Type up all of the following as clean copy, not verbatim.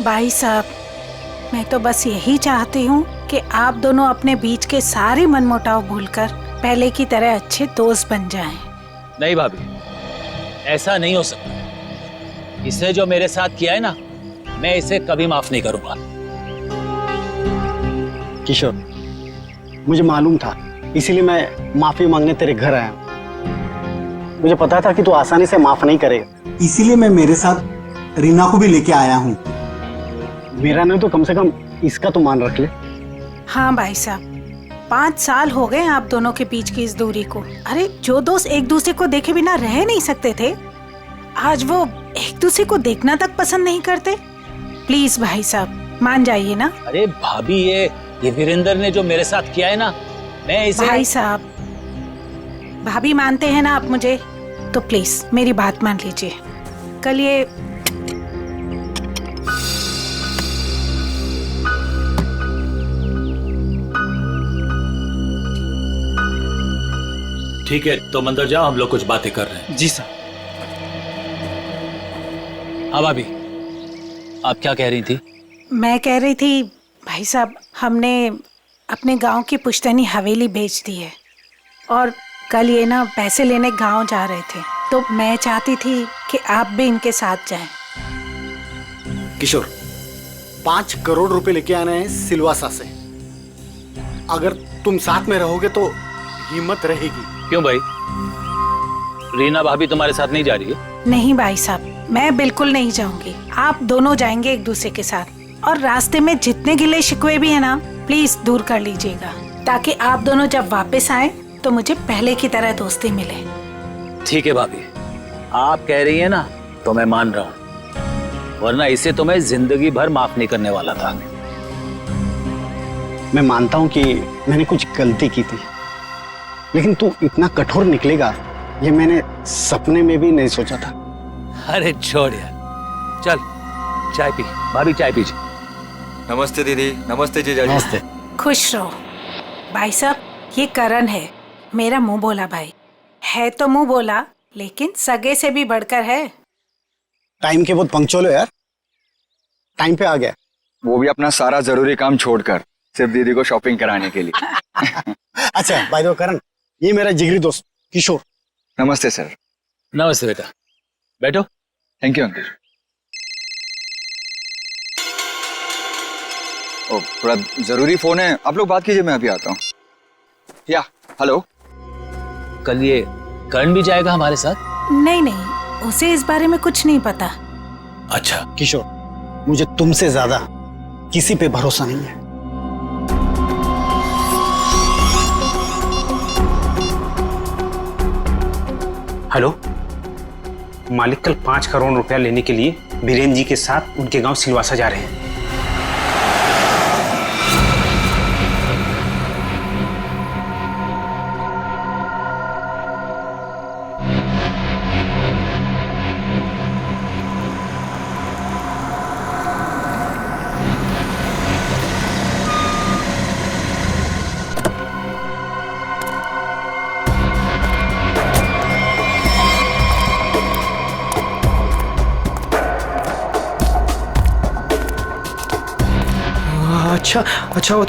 भाई साहब, मैं तो बस यही चाहती हूँ कि आप दोनों अपने बीच के सारे मनमुटाव भूलकर पहले की तरह अच्छे दोस्त बन जाएं। नहीं भाभी, ऐसा नहीं हो सकता। इसने जो मेरे साथ किया है ना, मैं इसे कभी माफ नहीं करूंगा। किशोर, मुझे मालूम था, इसीलिए मैं माफी मांगने तेरे घर आया हूं। मुझे पता था कि तू आसानी से माफ नहीं करेगा, इसीलिए मैं मेरे साथ रीना को भी लेके आया हूँ। मेरा नहीं तो कम से कम इसका तो मान रख ले। हाँ भाई साहब, 5 साल हो गए आप दोनों के बीच की इस दूरी को। अरे जो दोस्त एक दूसरे को देखे बिना रह नहीं सकते थे, आज वो एक दूसरे को देखना तक पसंद नहीं करते। प्लीज भाई साहब मान जाइए ना। अरे भाभी, ये वीरेंद्र ने जो मेरे साथ किया है ना, मैं इसे। भाई साहब, भाभी मानते हैं ना आप मुझे, तो प्लीज मेरी बात मान लीजिए। कल ये ठीक है, तो अंदर जाओ, हम लोग कुछ बातें कर रहे हैं। जी सर। हाँ भाभी, आप क्या कह रही थी? मैं कह रही थी भाई साहब, हमने अपने गांव की पुश्तैनी हवेली बेच दी है और कल ये ना पैसे लेने गांव जा रहे थे, तो मैं चाहती थी कि आप भी इनके साथ जाएं। किशोर, 5 करोड़ रुपए लेके आने हैं सिलवासा से। अगर तुम साथ में रहोगे तो हिम्मत रहेगी। क्यों भाई, रीना भाभी तुम्हारे साथ नहीं जा रही है? नहीं भाई साहब, मैं बिल्कुल नहीं जाऊंगी। आप दोनों जाएंगे एक दूसरे के साथ, और रास्ते में जितने गिले शिकवे भी है ना, प्लीज दूर कर लीजिएगा, ताकि आप दोनों जब वापस आए तो मुझे पहले की तरह दोस्ती मिले। ठीक है भाभी, आप कह रही है ना, तो मैं मान रहा हूँ, वरना इसे तो मैं जिंदगी भर माफ नहीं करने वाला था। मैं मानता हूं कि मैंने कुछ गलती की थी, लेकिन तू इतना कठोर निकलेगा ये मैंने सपने में भी नहीं सोचा था। अरे छोड़ यार, चल चाय पी। भाभी चाय पीजिए। नमस्ते दीदी। नमस्ते जीजा। नमस्ते। खुश रहो। भाई साहब, ये करण है, मेरा मुंह बोला भाई है। तो मुंह बोला, लेकिन सगे से भी बढ़कर है। टाइम के बहुत पंक्चुअल हो यार, टाइम पे आ गया। वो भी अपना सारा जरूरी काम छोड़कर सिर्फ दीदी को शॉपिंग कराने के लिए। अच्छा बाय द वे करण, ये मेरा जिगरी दोस्त किशोर। नमस्ते सर। नमस्ते बेटा, बैठो। Thank you uncle. ओ, थोड़ा जरूरी फोन है, आप लोग बात कीजिए, मैं अभी आता हूँ। या हेलो। कल ये करण भी जाएगा हमारे साथ? नहीं नहीं, उसे इस बारे में कुछ नहीं पता। अच्छा किशोर, मुझे तुमसे ज्यादा किसी पे भरोसा नहीं है। हेलो, मालिक कल 5 करोड़ रुपया लेने के लिए बीरेन जी के साथ उनके गांव सिलवासा जा रहे हैं। अच्छा वो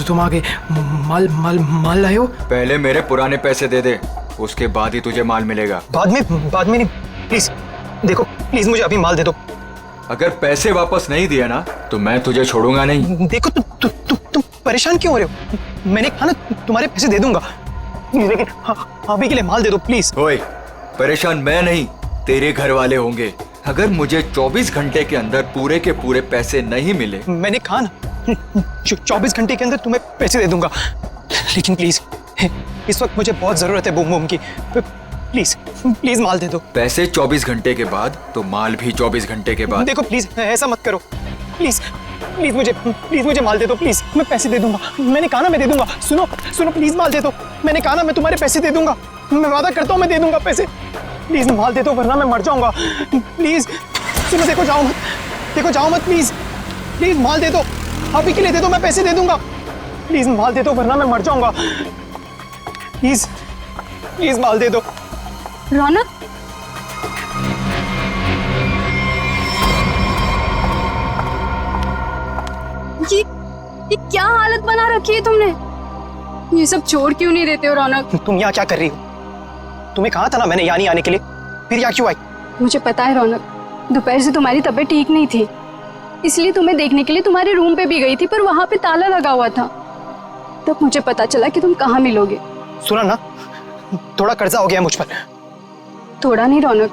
तुम आगे माल लाए हो? पहले मेरे पुराने पैसे दे दे, उसके बाद ही तुझे माल मिलेगा। बाद में नहीं, प्लीज देखो, प्लीज मुझे अभी माल दे दो। अगर पैसे वापस नहीं दिए ना तो मैं तुझे छोड़ूंगा नहीं। देखो तुम परेशान क्यों हो रहे हो? मैंने कहा ना तुम्हारे पैसे दे दूंगा, लेकिन अभी के लिए माल दे दो प्लीज। ओए, परेशान मैं नहीं, तेरे घर वाले होंगे। अगर मुझे 24 घंटे के अंदर पूरे के पूरे पैसे नहीं मिले, मैंने कहा ना 24 घंटे के अंदर तुम्हें पैसे दे दूंगा, लेकिन प्लीज इस वक्त मुझे बहुत जरूरत है बूम बूम की। प्लीज माल दे दो। पैसे 24 घंटे के बाद तो माल भी 24 घंटे के बाद। देखो प्लीज ऐसा मत करो, प्लीज मुझे माल दे दो प्लीज। मैं पैसे दे दूंगा, मैंने कहा ना मैं दे दूंगा। सुनो प्लीज माल दे दो, मैंने कहा ना मैं तुम्हारे पैसे दे दूंगा, मैं वादा करता हूँ मैं दे दूंगा पैसे। प्लीज माल दे दो वरना मैं मर जाऊंगा। प्लीज सुनो, देखो जाओ मत प्लीज माल दे दो, अभी के लिए दे दो, मैं पैसे दे दूंगा। प्लीज माल दे दो वरना मैं मर जाऊंगा। प्लीज माल दे दो। रौनक, ये क्या हालत बना रखी है तुमने? ये सब छोड़ क्यों नहीं देते हो रौनक? तुम यहाँ क्या कर रही हो? तुम्हें कहा था ना मैंने यहाँ नहीं आने के लिए, फिर यहाँ क्यों आई? मुझे पता है रौनक, दोपहर से तुम्हारी तबीयत ठीक नहीं थी, इसलिए तुम्हें देखने के लिए तुम्हारे रूम पे भी गई थी, पर वहां पे ताला लगा हुआ था। तब मुझे पता चला कि तुम कहाँ मिलोगे। सुना ना, थोड़ा कर्जा हो गया मुझ पर। थोड़ा नहीं रौनक,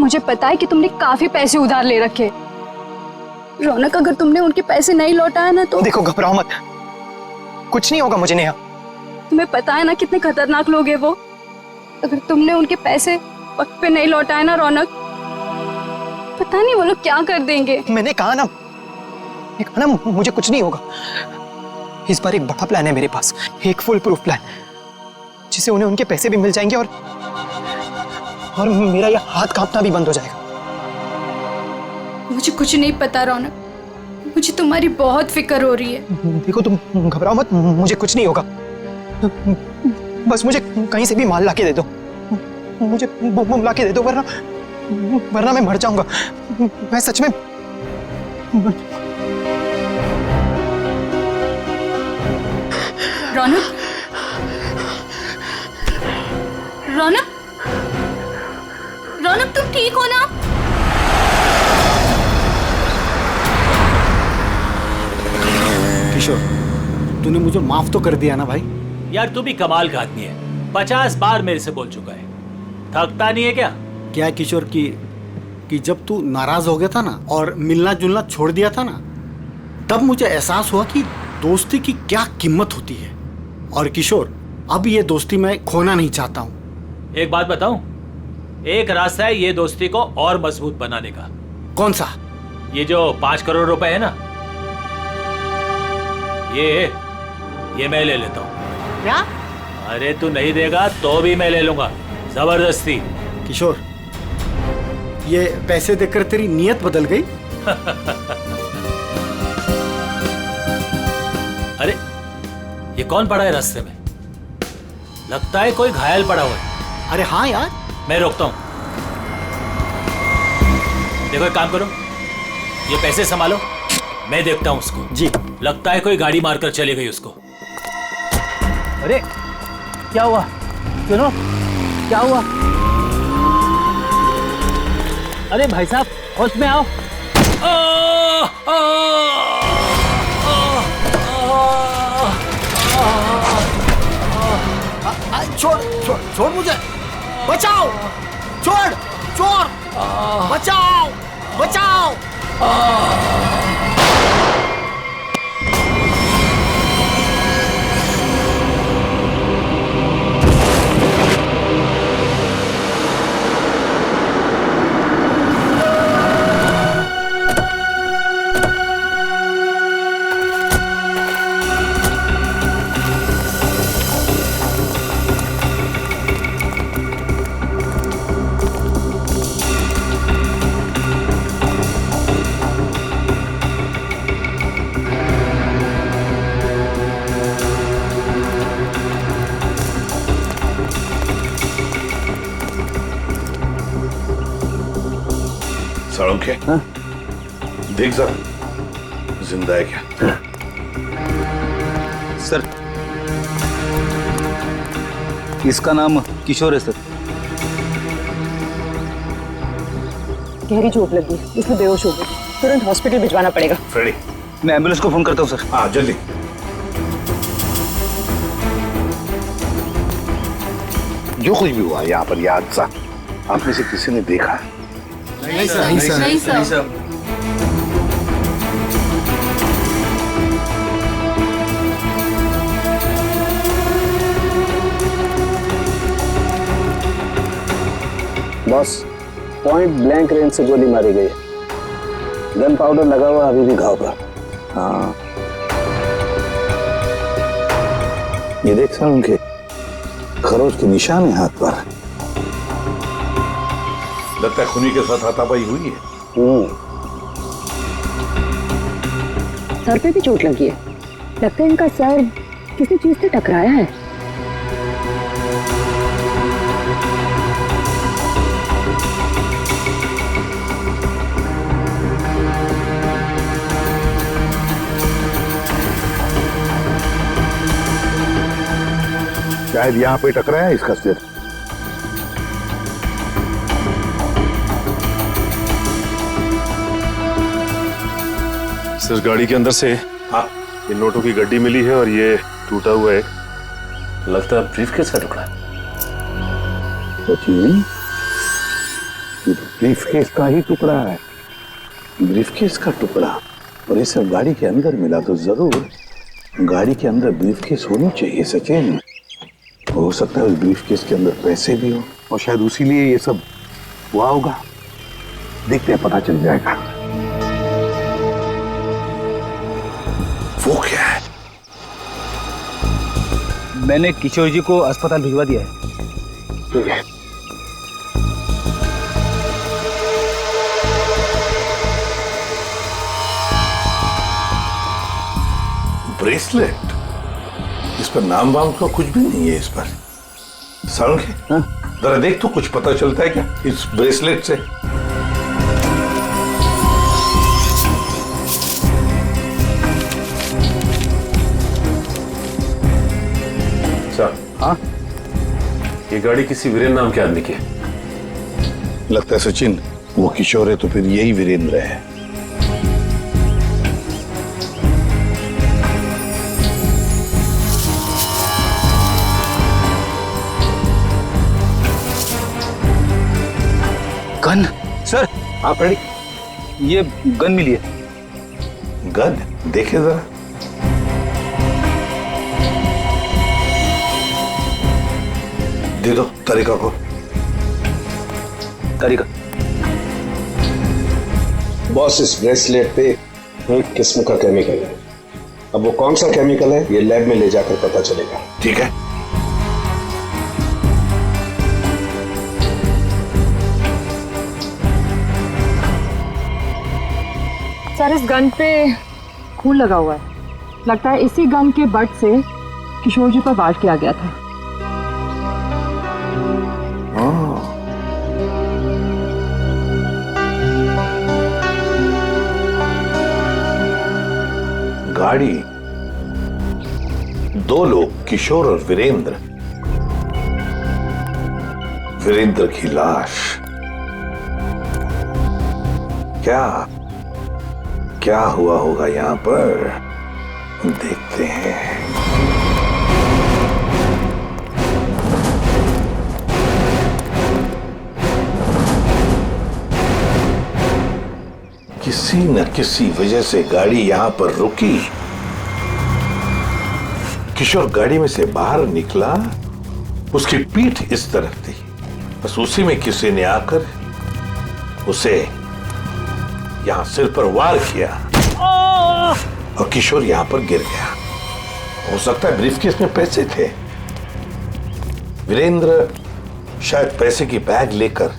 मुझे पता है कि तुमने काफी पैसे उधार ले रखे। रौनक, अगर तुमने उनके पैसे नहीं लौटाया ना तो देखो, घबराओ मत, कुछ नहीं होगा मुझे नेहा। तुम्हें पता है ना कितने खतरनाक लोग हैं वो। अगर तुमने उनके पैसे वक्त पे नहीं लौटाए ना रौनक, पता नहीं वो लोग क्या कर देंगे। मैंने कहा ना मुझे कुछ नहीं होगा। इस बार एक बड़ा प्लान है मेरे पास, एक फुल प्रूफ प्लान, जिससे उन्हें उनके पैसे भी मिल जाएंगे और मेरा ये हाथ कांपना भी बंद हो जाएगा। मुझे कुछ नहीं पता रौनक, मुझे तुम्हारी बहुत फिक्र हो रही है। देखो, तुम घबराओ मत, मुझे कुछ नहीं होगा। बस मुझे कहीं से भी माल लाके दे दो, मुझे बम लाके दे दो, वरना मैं मर जाऊंगा। मैं सच में रौनक, रौनक, रौनक, तुम ठीक हो ना? किशोर, तूने मुझे माफ तो कर दिया ना भाई? यार तू भी कमाल का आदमी है, 50 बार मेरे से बोल चुका है, थकता नहीं है क्या? क्या है किशोर कि जब तू नाराज हो गया था ना और मिलना जुलना छोड़ दिया था ना, तब मुझे एहसास हुआ कि दोस्ती की क्या कीमत होती है। और किशोर, अब ये दोस्ती मैं खोना नहीं चाहता हूँ। एक बात बताऊं, एक रास्ता है ये दोस्ती को और मजबूत बनाने का। कौन सा? ये जो 5 करोड़ रुपए है ना, ये मैं ले लेता हूँ। क्या? अरे तू नहीं देगा तो भी मैं ले लूंगा, जबरदस्ती। किशोर, ये पैसे देकर तेरी नीयत बदल गई? अरे ये कौन पड़ा है रास्ते में? लगता है कोई घायल पड़ा हुआ है। अरे हाँ यार। मैं रोकता हूं। देखो एक काम करो, ये पैसे संभालो, मैं देखता हूं उसको। जी। लगता है कोई गाड़ी मारकर चली गई उसको। अरे क्या हुआ? सुनो, क्या हुआ? अरे भाई साहब, होश में आओ। छोड़ छोड़ छोड़ मुझे, बचाओ, छोड़, चोर, बचाओ, बचाओ। साळुंखे, देख जरा जिंदा है क्या? सर, इसका नाम किशोर है सर। गहरी चोट लगी, इसलिए बेहोश हो गई, तुरंत हॉस्पिटल भिजवाना पड़ेगा। फ्रेडी, मैं एम्बुलेंस को फोन करता हूँ सर। हाँ जल्दी। जो कुछ भी हुआ यहाँ पर, यह हादसा आप में से किसी ने देखा है? नहीं सर, नहीं सर, नहीं sir. Boss, point blank range से गोली मारी गई, गन पाउडर लगा हुआ अभी भी घाव पर। हाँ, ये देख सर, उनके खरोच के निशान है हाथ पर। लगता है खूनी के साथ हाथापाई हुई है। सर पे भी चोट लगी है, लगता है इनका सर किसी चीज से टकराया है। शायद यहाँ पे टकराया इसका सिर। सर गाड़ी के अंदर से ये नोटों की गड्डी मिली है और ये टूटा हुआ है। लगता है ब्रीफकेस का टुकड़ा। सचिन, ये तो ब्रीफकेस का ही टुकड़ा है। ब्रीफकेस का टुकड़ा और ये सब गाड़ी के अंदर मिला तो जरूर गाड़ी के अंदर ब्रीफकेस होनी चाहिए सचिन। हो सकता है उस ब्रीफकेस के अंदर पैसे भी हो और शायद उसी लिए ये सब हुआ होगा। देखते हैं, पता चल जाएगा। वो क्या है? मैंने किशोर जी को अस्पताल भिजवा दिया है। ठीक है। ब्रेसलेट, इस पर नाम वाम का कुछ भी नहीं है। इस पर सारुण के जरा देख तो कुछ पता चलता है क्या इस ब्रेसलेट से? सर, हाँ, ये गाड़ी किसी वीरेंद्र नाम के आदमी की है। लगता है सचिन वो किशोर है तो फिर यही वीरेंद्र है। Gun sir. आप रेडी? ये गन मिली है। गन देखे जरा। दे दो तरीका को। तरीका बॉस, इस ब्रेसलेट पे एक किस्म का केमिकल है। अब वो कौन सा केमिकल है ये लैब में ले जाकर पता चलेगा। ठीक है। सर, इस गन पे खून लगा हुआ है। लगता है इसी गन के बट से किशोर जी पर वार किया गया था। गाड़ी, दो लोग, किशोर और वीरेंद्र। वीरेंद्र की लाश। क्या हुआ होगा यहां पर, देखते हैं। किसी न किसी वजह से गाड़ी यहां पर रुकी। किशोर गाड़ी में से बाहर निकला, उसकी पीठ इस तरफ थी। बस उसी में किसी ने आकर उसे यहां सिर पर वार किया और किशोर यहां पर गिर गया। हो सकता है ब्रीफकेस में पैसे थे। वीरेंद्र शायद पैसे की बैग लेकर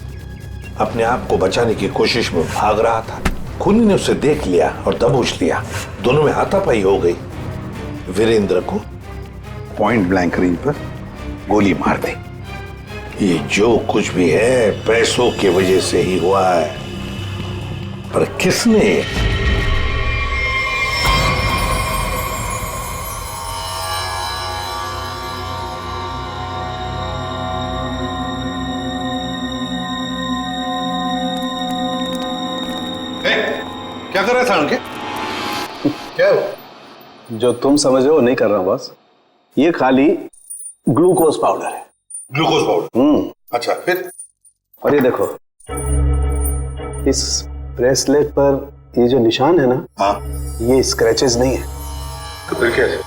अपने आप को बचाने की कोशिश में भाग रहा था। खूनी ने उसे देख लिया और दबोच लिया। दोनों में हाथापाई हो गई। वीरेंद्र को पॉइंट ब्लैंक रेंज पर गोली मार दी। ये जो कुछ भी है पैसों की वजह से ही हुआ है, पर किसने? क्या कर रहा था उनके? क्या हो? जो तुम समझ रहे हो नहीं कर रहा हूं बॉस। ये खाली ग्लूकोज पाउडर है। Glucose powder? अच्छा, फिर? और ये देखो, इस ब्रेसलेट पर ये जो निशान है ना, हाँ, ये स्क्रैचेस नहीं है। तो फिर क्या है?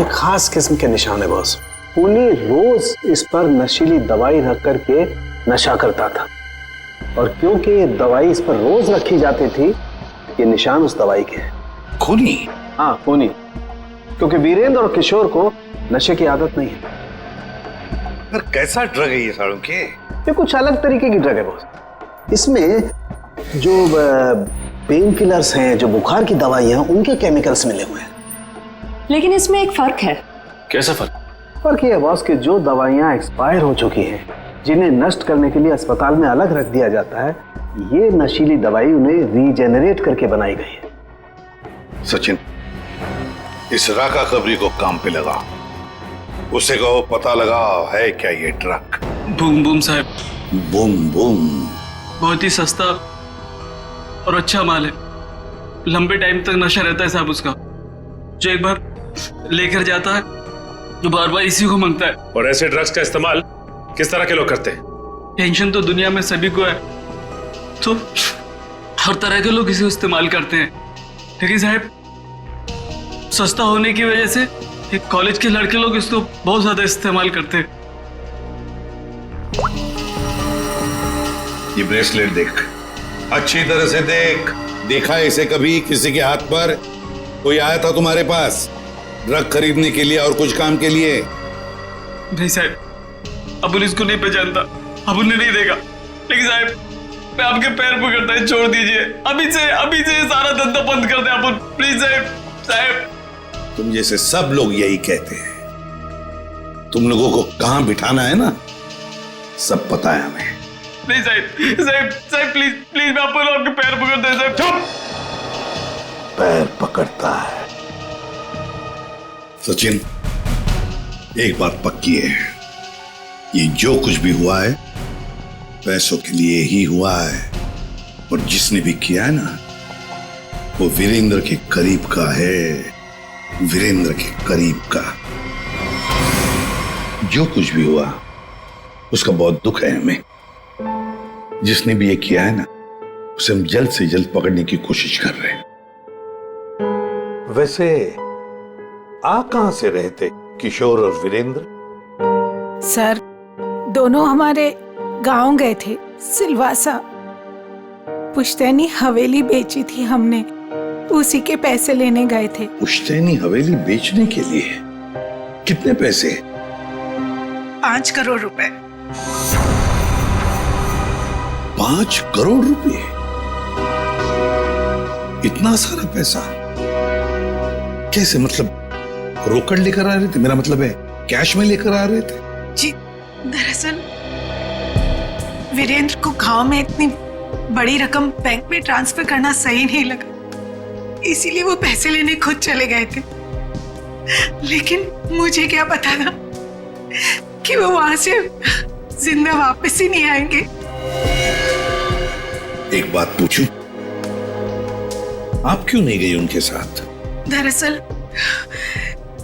एक खास किस्म के निशान है बॉस। खूनी रोज इस पर नशीली दवाई रख करके नशा करता था, और क्योंकि ये दवाई इस पर रोज रखी जाती थी, ये निशान उस दवाई के हैं। खूनी? हाँ, खूनी। क्योंकि वीरेंद्र और किशोर को नशे की आदत नहीं है। पर कैसा ड्रग है ये सालों के? ये कुछ अलग तरीके की ड्रग है बॉस। इसमें जो पेन किलर्स हैं, जो बुखार की दवाइयां, उनके केमिकल्स मिले हुए हैं। लेकिन इसमें एक फर्क है। कैसा फर्क? फर्क ये है बॉस कि जो दवाइयां एक्सपायर हो चुकी हैं, जिन्हें नष्ट करने के लिए अस्पताल में अलग रख दिया जाता है, ये नशीली दवाई उन्हें रीजेनरेट करके बनाई गई है। सचिन, इस राका कबरी को काम पे लगा। उससे कहो पता लगाओ है क्या ये ट्रक। बूम बूम साहब। बूम बूम बहुत ही सस्ता और अच्छा माल है। लंबे टाइम तक नशा रहता है साहब उसका। जो एक बार लेकर जाता है तो बार बार इसी को मांगता है। और ऐसे ड्रग्स का इस्तेमाल किस तरह के लोग करते हैं? टेंशन तो दुनिया में सभी को है, तो हर तरह के लोग इसे इस्तेमाल करते हैं। लेकिन साहब सस्ता होने की वजह से एक कॉलेज के लड़के लोग इसको बहुत ज्यादा इस्तेमाल करते हैं। ये ब्रेसलेट देख, अच्छी तरह से देख। देखा इसे कभी किसी के हाथ पर? कोई आया था तुम्हारे पास ड्रग खरीदने के लिए और कुछ काम के लिए? नहीं साहब, अबुल इसको नहीं पहचानता, अबुल ने नहीं देखा। लेकिन साहब मैं आपके पैर पकड़ता है, छोड़ दीजिए। अभी से सारा धंधा बंद कर दे अबुल, प्लीज साहब। तुम जैसे सब लोग यही कहते हैं। तुम लोगों को कहां बिठाना है ना, सब पता है हमें। नहीं साहब प्लीज मैं आपके पैर पकड़ता है साहब। चुप! पैर पकड़ता है। सचिन, एक बात पक्की है, ये जो कुछ भी हुआ है पैसों के लिए ही हुआ है। और जिसने भी किया है ना, वो वीरेंद्र के करीब का है, वीरेंद्र के करीब का। जो कुछ भी हुआ उसका बहुत दुख है हमें। जिसने भी ये किया है ना, उसे हम जल्द से जल्द पकड़ने की कोशिश कर रहे हैं। वैसे आ कहां से रहते किशोर और वीरेंद्र? सर, दोनों हमारे गांव गए थे, सिलवासा। पुश्तैनी हवेली बेची थी हमने, उसी के पैसे लेने गए थे। पुश्तैनी हवेली बेचने के लिए? कितने पैसे? 5 करोड़ रुपए। 5 करोड़ रुपए? इतना सारा पैसा कैसे? मतलब रोकड़ लेकर आ रहे थे? मेरा मतलब है कैश में लेकर आ रहे थे? जी, दरअसल वीरेंद्र को गांव में इतनी बड़ी रकम बैंक में ट्रांसफर करना सही नहीं लगा, इसीलिए वो पैसे लेने खुद चले गए थे। लेकिन मुझे क्या पता था कि वो वहां से जिंदा वापस ही नहीं आएंगे। एक बात पूछूं, आप क्यों नहीं गई उनके साथ? दरअसल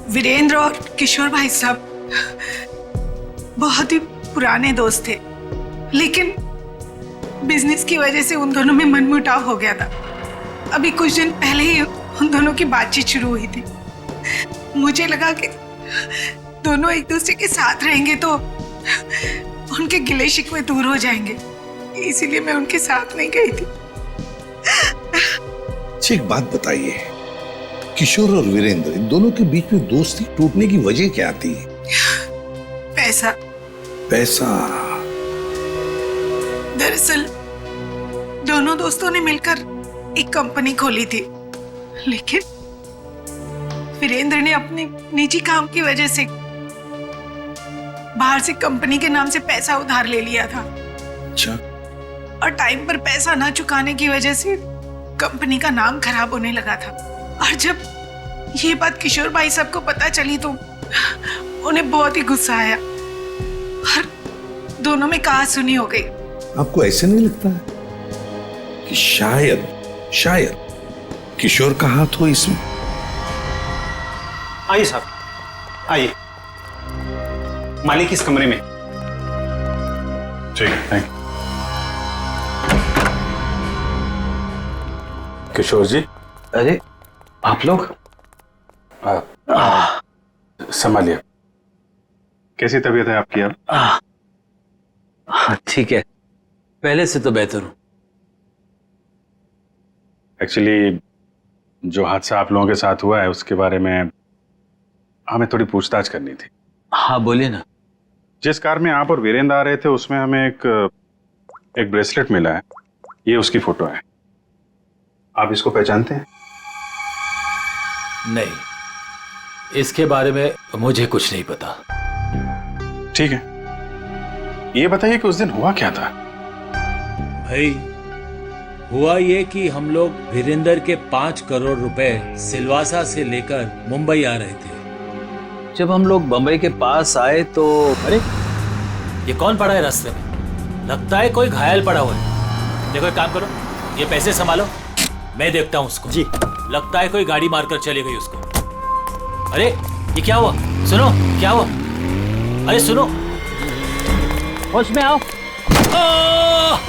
वीरेंद्र और किशोर भाई साहब बहुत ही पुराने दोस्त थे, लेकिन बिजनेस की वजह से उन दोनों में मनमुटाव हो गया था। अभी कुछ दिन पहले ही उन दोनों की बातचीत शुरू हुई थी। मुझे लगा कि दोनों एक दूसरे के साथ रहेंगे तो उनके गिले शिकवे दूर हो जाएंगे, इसीलिए मैं उनके साथ नहीं गई थी। एक बात बताइए, किशोर और वीरेंद्र इन दोनों के बीच में दोस्ती टूटने की वजह क्या थी? पैसा। पैसा? दरअसल दोनों दोस्तों ने मिलकर एक कंपनी खोली थी, लेकिन वीरेंद्र ने अपने निजी काम की वजह से बाहर से कंपनी के नाम से पैसा उधार ले लिया था। अच्छा। और टाइम पर पैसा ना चुकाने की वजह से कंपनी का नाम खराब होने लगा था। और जब ये बात किशोर भाई साहब को पता चली तो उन्हें बहुत ही गुस्सा आया और दोनों में कहा-सुनी हो गई। आपको ऐसे नहीं लगता है कि शायद किशोर का हाथ हो इसमें? आइए साहब, आइए। मालिक इस कमरे में। ठीक है, थैंक यू। किशोर जी। अरे आप लोग? संभालिए। कैसी तबीयत है आपकी अब? ठीक है, पहले से तो बेहतर हूं। एक्चुअली जो हादसा आप लोगों के साथ हुआ है उसके बारे में हमें थोड़ी पूछताछ करनी थी। हाँ बोलिए ना। जिस कार में आप और वीरेंद्र आ रहे थे उसमें हमें एक ब्रेसलेट मिला है, ये उसकी फोटो है। आप इसको पहचानते हैं? नहीं, इसके बारे में मुझे कुछ नहीं पता। ठीक है, ये बताइए कि उस दिन हुआ क्या था? भाई हुआ ये कि हम लोग वीरेंद्र के 5 करोड़ रुपए सिलवासा से लेकर मुंबई आ रहे थे। जब हम लोग बम्बई के पास आए तो अरे ये कौन पड़ा है रास्ते में? लगता है कोई घायल पड़ा हुआ है। देखो एक काम करो, ये पैसे संभालो, मैं देखता हूँ उसको। जी। लगता है कोई गाड़ी मारकर चली गई उसको। अरे ये क्या हुआ? सुनो, क्या हुआ? अरे सुनो, होश में आओ।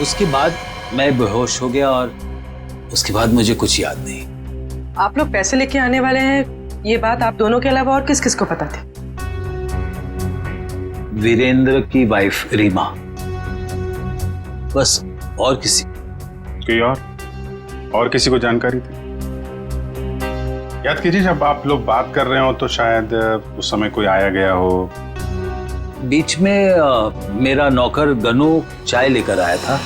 उसके बाद मैं बेहोश हो गया और उसके बाद मुझे कुछ याद नहीं। आप लोग पैसे लेके आने वाले हैं, ये बात आप दोनों के अलावा और किस किस को पता थी? वीरेंद्र की वाइफ रीमा, बस, और किसी? कोई और किसी को जानकारी थी? याद कीजिए, जब आप लोग बात कर रहे हो तो शायद उस समय कोई आया गया हो। बीच में मेरा नौकर गनू चाय लेकर आया था।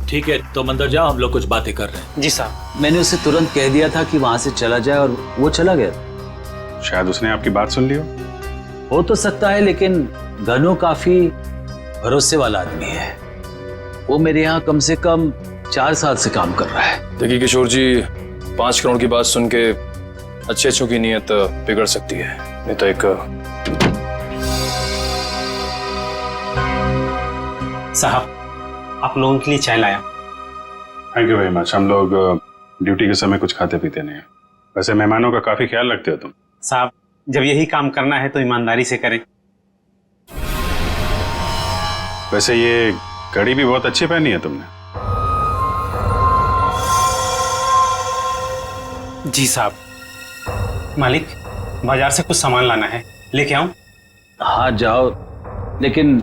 ठीक है, तुम अंदर जाओ, हम लोग कुछ बातें कर रहे हैं। जी साहब। मैंने उसे तुरंत कह दिया था कि वहां से चला जाए और वो चला गया। शायद उसने आपकी बात सुन ली हो तो सकता है, लेकिन गनू काफी भरोसे वाला आदमी है। वो मेरे यहाँ कम से कम 4 साल से काम कर रहा है। देखिए किशोर जी, 5 करोड़ की बात सुन के अच्छे की नीयत बिगड़ सकती है। नहीं तो एक साहब, आप लोगों के लिए चाय लाया। Thank you very much. हम लोग ड्यूटी के समय कुछ खाते पीते नहीं हैं। वैसे मेहमानों का काफी ख्याल रखते हो तुम। साहब, जब यही काम करना है तो ईमानदारी से करें। वैसे ये घड़ी भी बहुत अच्छी पहनी है तुमने। जी साहब। मालिक, बाजार से कुछ सामान लाना है, लेके आऊं? हाँ जाओ, लेकिन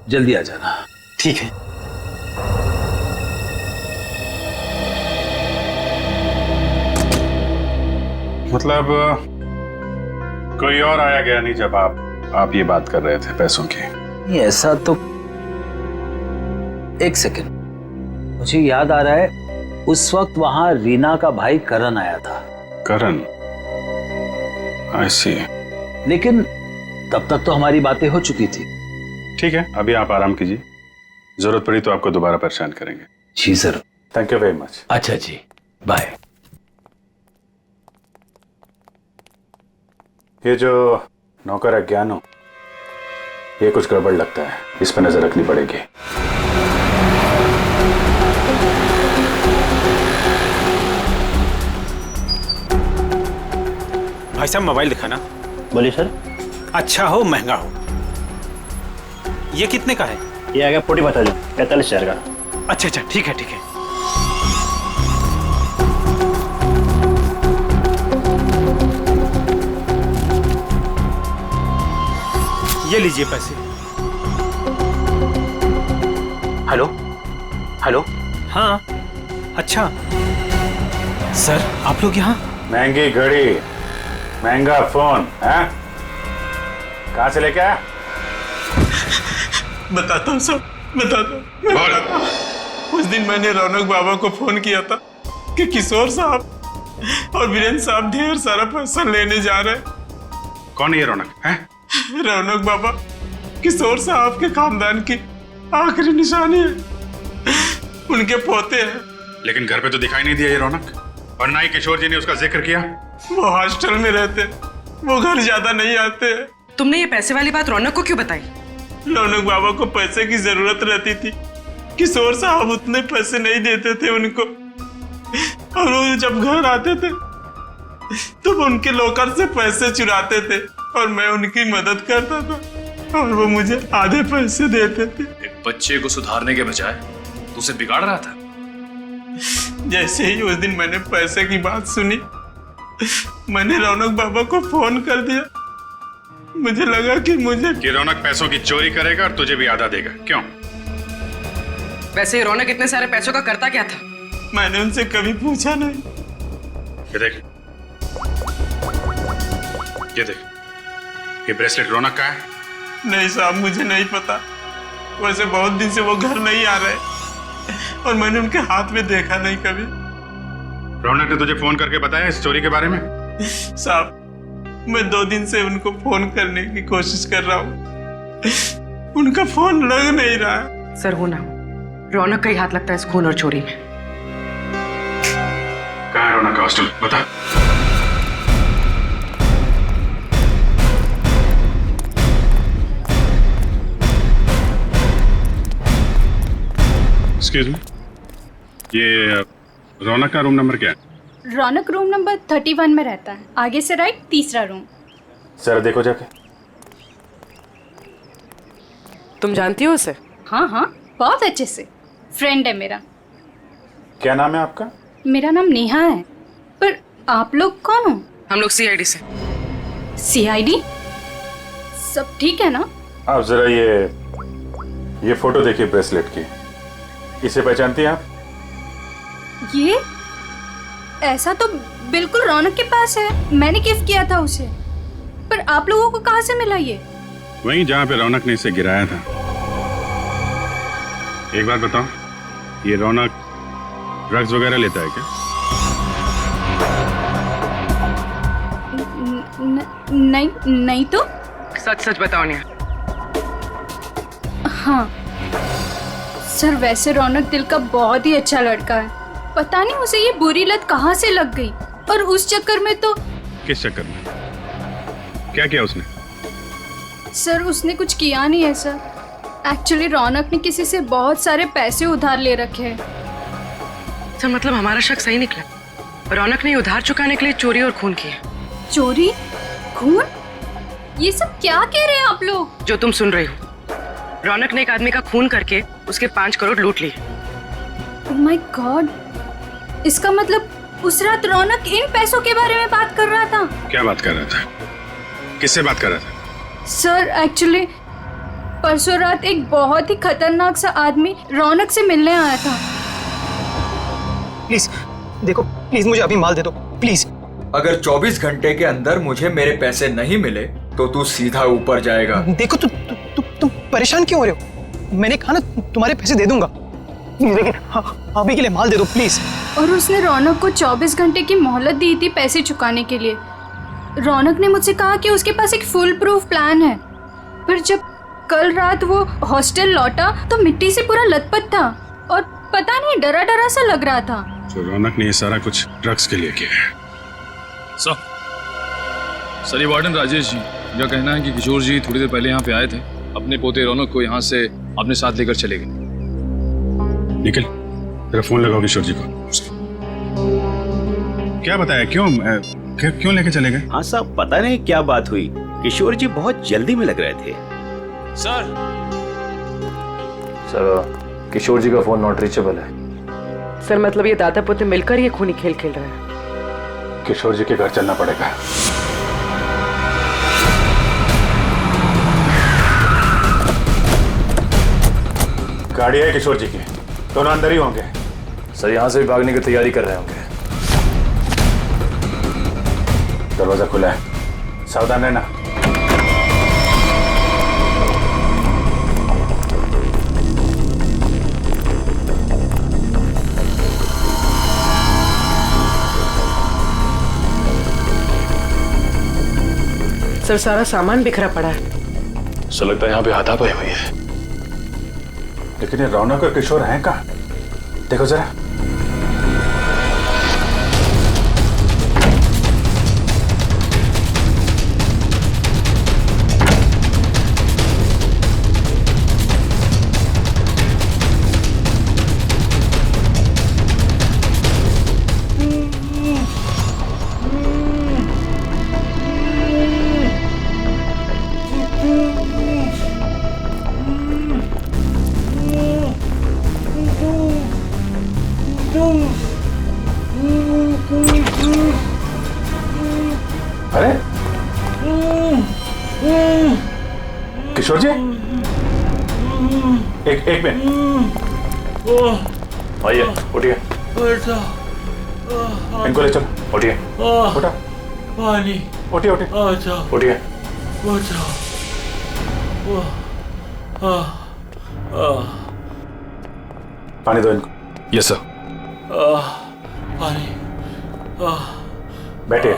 जल्दी आ जाना। ठीक है। मतलब कोई और आया गया नहीं जब आप ये बात कर रहे थे पैसों की? ऐसा तो, एक सेकंड, मुझे याद आ रहा है, उस वक्त वहां रीना का भाई करण आया था। करण? आई सी। लेकिन तब तक तो हमारी बातें हो चुकी थी। ठीक है, अभी आप आराम कीजिए, जरूरत पड़ी तो आपको दोबारा परेशान करेंगे। जी sir. Thank you very much. अच्छा जी, बाय। ये जो नौकर है ज्ञानो, ये कुछ गड़बड़ लगता है, इस पर नजर रखनी पड़ेगी। भाई साहब, मोबाइल दिखाना। बोलिए सर। अच्छा हो महंगा हो। ये कितने का है? ये आ गया 45,000 का। अच्छा अच्छा, ठीक है ठीक है। ये लीजिए पैसे। Hello hello. हाँ, अच्छा सर, आप लोग यहाँ? महंगी घड़ी, महंगा फोन है, कहाँ से लेके आया? बताता हूँ सर, बताता हूँ। उस दिन मैंने रौनक बाबा को फोन किया था कि किशोर साहब और वीरेंद्र साहब ढेर सारा पैसा लेने जा रहे हैं। कौन है ये रौनक? है रौनक बाबा किशोर साहब के खानदान की आखिरी निशानी है, उनके पोते हैं। लेकिन घर पे तो दिखाई नहीं दिया ये रौनक, और ना ही किशोर जी ने उसका जिक्र किया। वो हॉस्टल में रहते, वो घर ज्यादा नहीं आते। तुमने ये पैसे वाली बात रौनक को क्यों बताई? रौनक बाबा को पैसे की जरूरत रहती थी, किशोर साहब उतने पैसे नहीं देते थे उनको, और वो जब घर आते थे तो उनके लॉकर से पैसे चुराते थे और मैं उनकी मदद करता था और वो मुझे आधे पैसे देते थे। एक बच्चे को सुधारने के बजाय तू उसे बिगाड़ रहा था। जैसे ही उस दिन मैंने पैसे की बात सुनी, मैंने रौनक बाबा को फोन कर दिया। मुझे लगा कि रौनक पैसों की चोरी करेगा और तुझे भी आधा देगा। क्यों? वैसे रौनक इतने सारे पैसों का करता क्या था? मैंने उनसे कभी पूछा नहीं। ये देख, ये देख, ये ब्रेसलेट रौनक का है। नहीं साहब, मुझे नहीं पता। वैसे बहुत दिन से वो घर नहीं आ रहे और मैंने उनके हाथ में देखा नहीं कभी। रौनक ने तुझे फोन करके बताया इस चोरी के बारे में? साहब, मैं 2 दिन से उनको फोन करने की कोशिश कर रहा हूँ, उनका फोन लग नहीं रहा है। सर, हो ना हो, रौनक का ही हाथ लगता है इस खून और चोरी में। कहाँ है रौनक का हॉस्टल बता। एक्सक्यूज मी, ये रौनक का रूम नंबर क्या है? रौनक रूम नंबर 31 में रहता है, आगे से राइट, तीसरा रूम। सर देखो जाके। तुम जानती हो उसे? हाँ हाँ, बहुत अच्छे से, फ्रेंड है मेरा। क्या नाम है आपका? मेरा नाम नेहा है। पर आप लोग कौन हो? हम लोग सीआईडी से। सीआईडी? सब ठीक है ना? आप जरा ये फोटो देखिए ब्रेसलेट की, इसे पहचानती हैं आप? ये ऐसा तो बिल्कुल रौनक के पास है, मैंने गिफ्ट किया था उसे। पर आप लोगों को कहाँ से मिला ये? वहीं जहाँ पे रौनक ने इसे गिराया था। एक बात बताओ, ये रौनक ड्रग्स वगैरह लेता है क्या? नहीं तो। सच सच बताओ नेहा। हाँ सर, वैसे रौनक दिल का बहुत ही अच्छा लड़का है। पता नहीं उसे ये बुरी लत कहाँ से लग गई, और उस चक्कर में तो। किस चक्कर में? क्या किया उसने? सर उसने कुछ किया नहीं है सर। एक्चुअली रौनक ने किसी से बहुत सारे पैसे उधार ले रखे हैं। सर मतलब हमारा शक सही निकला, रौनक ने उधार चुकाने के लिए चोरी और खून किया। चोरी? खून? ये सब क्या कह रहे हैं आप लोग? जो तुम सुन रहे हो, रौनक ने एक आदमी का खून करके उसके 5 करोड़ लूट लिए। ओह माय गॉड, इसका मतलब उस रात रौनक इन पैसों के बारे में बात कर रहा था। क्या बात कर रहा था? किससे बात कर रहा था? सर एक्चुअली परसों रात एक बहुत ही खतरनाक सा आदमी रौनक से मिलने आया था। प्लीज देखो, प्लीज मुझे अभी माल दे दो प्लीज। अगर 24 घंटे के अंदर मुझे मेरे पैसे नहीं मिले तो तू सीधा ऊपर जाएगा। देखो तुम परेशान क्यों हो रहे हो? मैंने कहा ना तुम्हारे पैसे दे दूंगा, लेकिन अभी के लिए माल दे दो प्लीज। और उसने रौनक को 24 घंटे की मोहलत दी थी पैसे चुकाने के लिए। रौनक ने मुझसे कहा कि उसके पास एक फुल प्रूफ प्लान है। पर जब कल रात वो हॉस्टल लौटा तो मिट्टी से पूरा लथपथ था और पता नहीं डरा डरा सा लग रहा था। तो रौनक ने ये सारा कुछ ड्रग्स के लिए किया है। सर ये वार्डन राजेश जी, इनका कहना है कि किशोर जी थोड़ी देर पहले यहाँ पे आए थे, अपने पोते रौनक को यहाँ से अपने साथ लेकर चले गए। निखिल, तेरा फोन लगाओ किशोर जी को। क्या बताया, क्यों लेके चले गए? हाँ साहब, पता नहीं क्या बात हुई, किशोर जी बहुत जल्दी में लग रहे थे। सर किशोर जी का फोन नॉट रीचेबल है। सर मतलब ये दादा पोते मिलकर ये खूनी खेल खेल रहे हैं। किशोर जी के घर चलना पड़ेगा। गाड़ी है किशोर जी की, दोनों अंदर ही होंगे। सर यहाँ से भी भागने की तैयारी कर रहे होंगे। दरवाजा खुला है, सावधान रहना। सर सारा सामान बिखरा पड़ा है। सर लगता है यहाँ पे हाथापाई हुई है। लेकिन ये रौनक और किशोर हैं कहाँ? देखो जरा। अरे किशोर जी, एक मिनट, आइए उठिए। इनको ले चलो, उठिए, उठा, पानी, उठिए उठिए, उठिए। पानी दो इनको। Yes sir. पानी, बैठिए।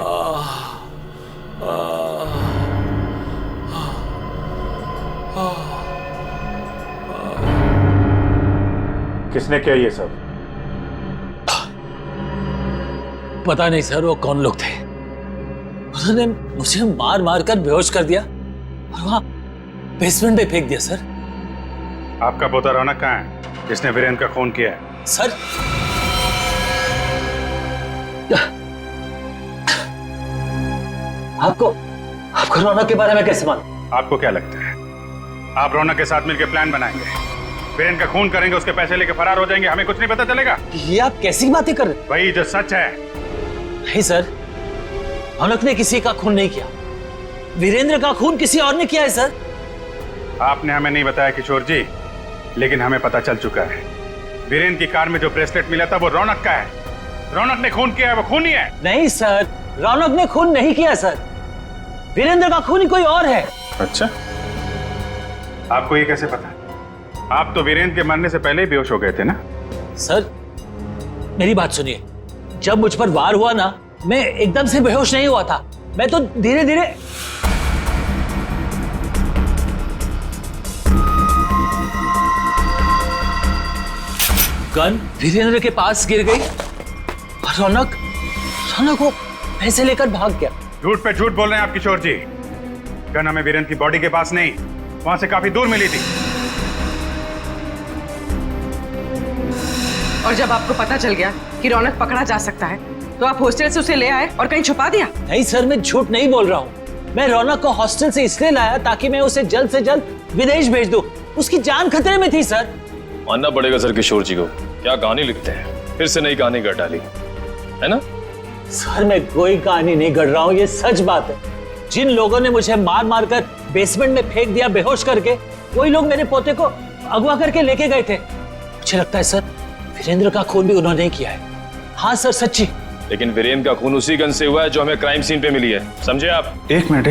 किसने किया ये सब? पता नहीं सर वो कौन लोग थे। उन्होंने मुझे मार मार कर बेहोश कर दिया और वहां बेसमेंट में फेंक दिया सर। आपका पोता रौनक कहाँ है जिसने वीरेंद्र का खून किया है? सर आपको रौनक के बारे में कैसे मालूम? आपको क्या लगता है आप रौनक के साथ मिलकर प्लान बनाएंगे, वीरेंद्र का खून करेंगे, उसके पैसे लेके फरार हो जाएंगे, हमें कुछ नहीं पता चलेगा? ये आप कैसी बातें कर रहे हैं? वही जो सच है। नहीं सर, रौनक ने किसी का खून नहीं किया, वीरेंद्र का खून किसी और ने किया है सर। आपने हमें नहीं बताया किशोर जी, लेकिन हमें पता चल चुका है वीरेंद्र की कार में जो ब्रेसलेट मिला था वो रौनक का है। रौनक ने खून किया है, वो खूनी है। नहीं सर, रौनक ने खून नहीं किया सर, वीरेंद्र का खूनी कोई और है। अच्छा, आपको ये कैसे पता? आप तो वीरेंद्र के मरने से पहले ही बेहोश हो गए थे ना? सर मेरी बात सुनिए, जब मुझ पर वार हुआ ना, मैं एकदम से बेहोश नहीं हुआ था, मैं तो धीरे धीरे। गन वीरेंद्र के पास गिर गई और रौनक वो पैसे लेकर भाग गया। झूठ पे झूठ बोल रहे हैं आप किशोर जी। गन हमें वीरेंद्र की बॉडी के पास नहीं, वहां से काफी दूर मिली थी। और जब आपको पता चल गया कि रौनक पकड़ा जा सकता है तो आप हॉस्टल से उसे ले आए और कहीं छुपा दिया? नहीं सर, मैं झूठ नहीं बोल रहा हूँ। मैं रौनक को हॉस्टल से इसलिए लाया ताकि मैं उसे जल्द से जल्द विदेश भेज दूं। उसकी जान खतरे में थी सर। मानना पड़ेगा सर किशोर जी को, क्या कहानी लिखते हैं, फिर से नई कहानी गढ़ डाली है ना? सर मैं कोई कहानी नहीं गढ़ रहा हूँ, ये सच बात है। जिन लोगों ने मुझे मार मार कर बेसमेंट में फेंक दिया बेहोश करके, वही लोग मेरे पोते को अगवा करके लेके गए थे। मुझे लगता है सर वीरेंद्र का खून भी उन्होंने किया है। हाँ सर, सच्ची। लेकिन वीरेंद्र का खून उसी गन से हुआ है जो हमें क्राइम सीन पे मिली है, समझे आप? एक मिनट,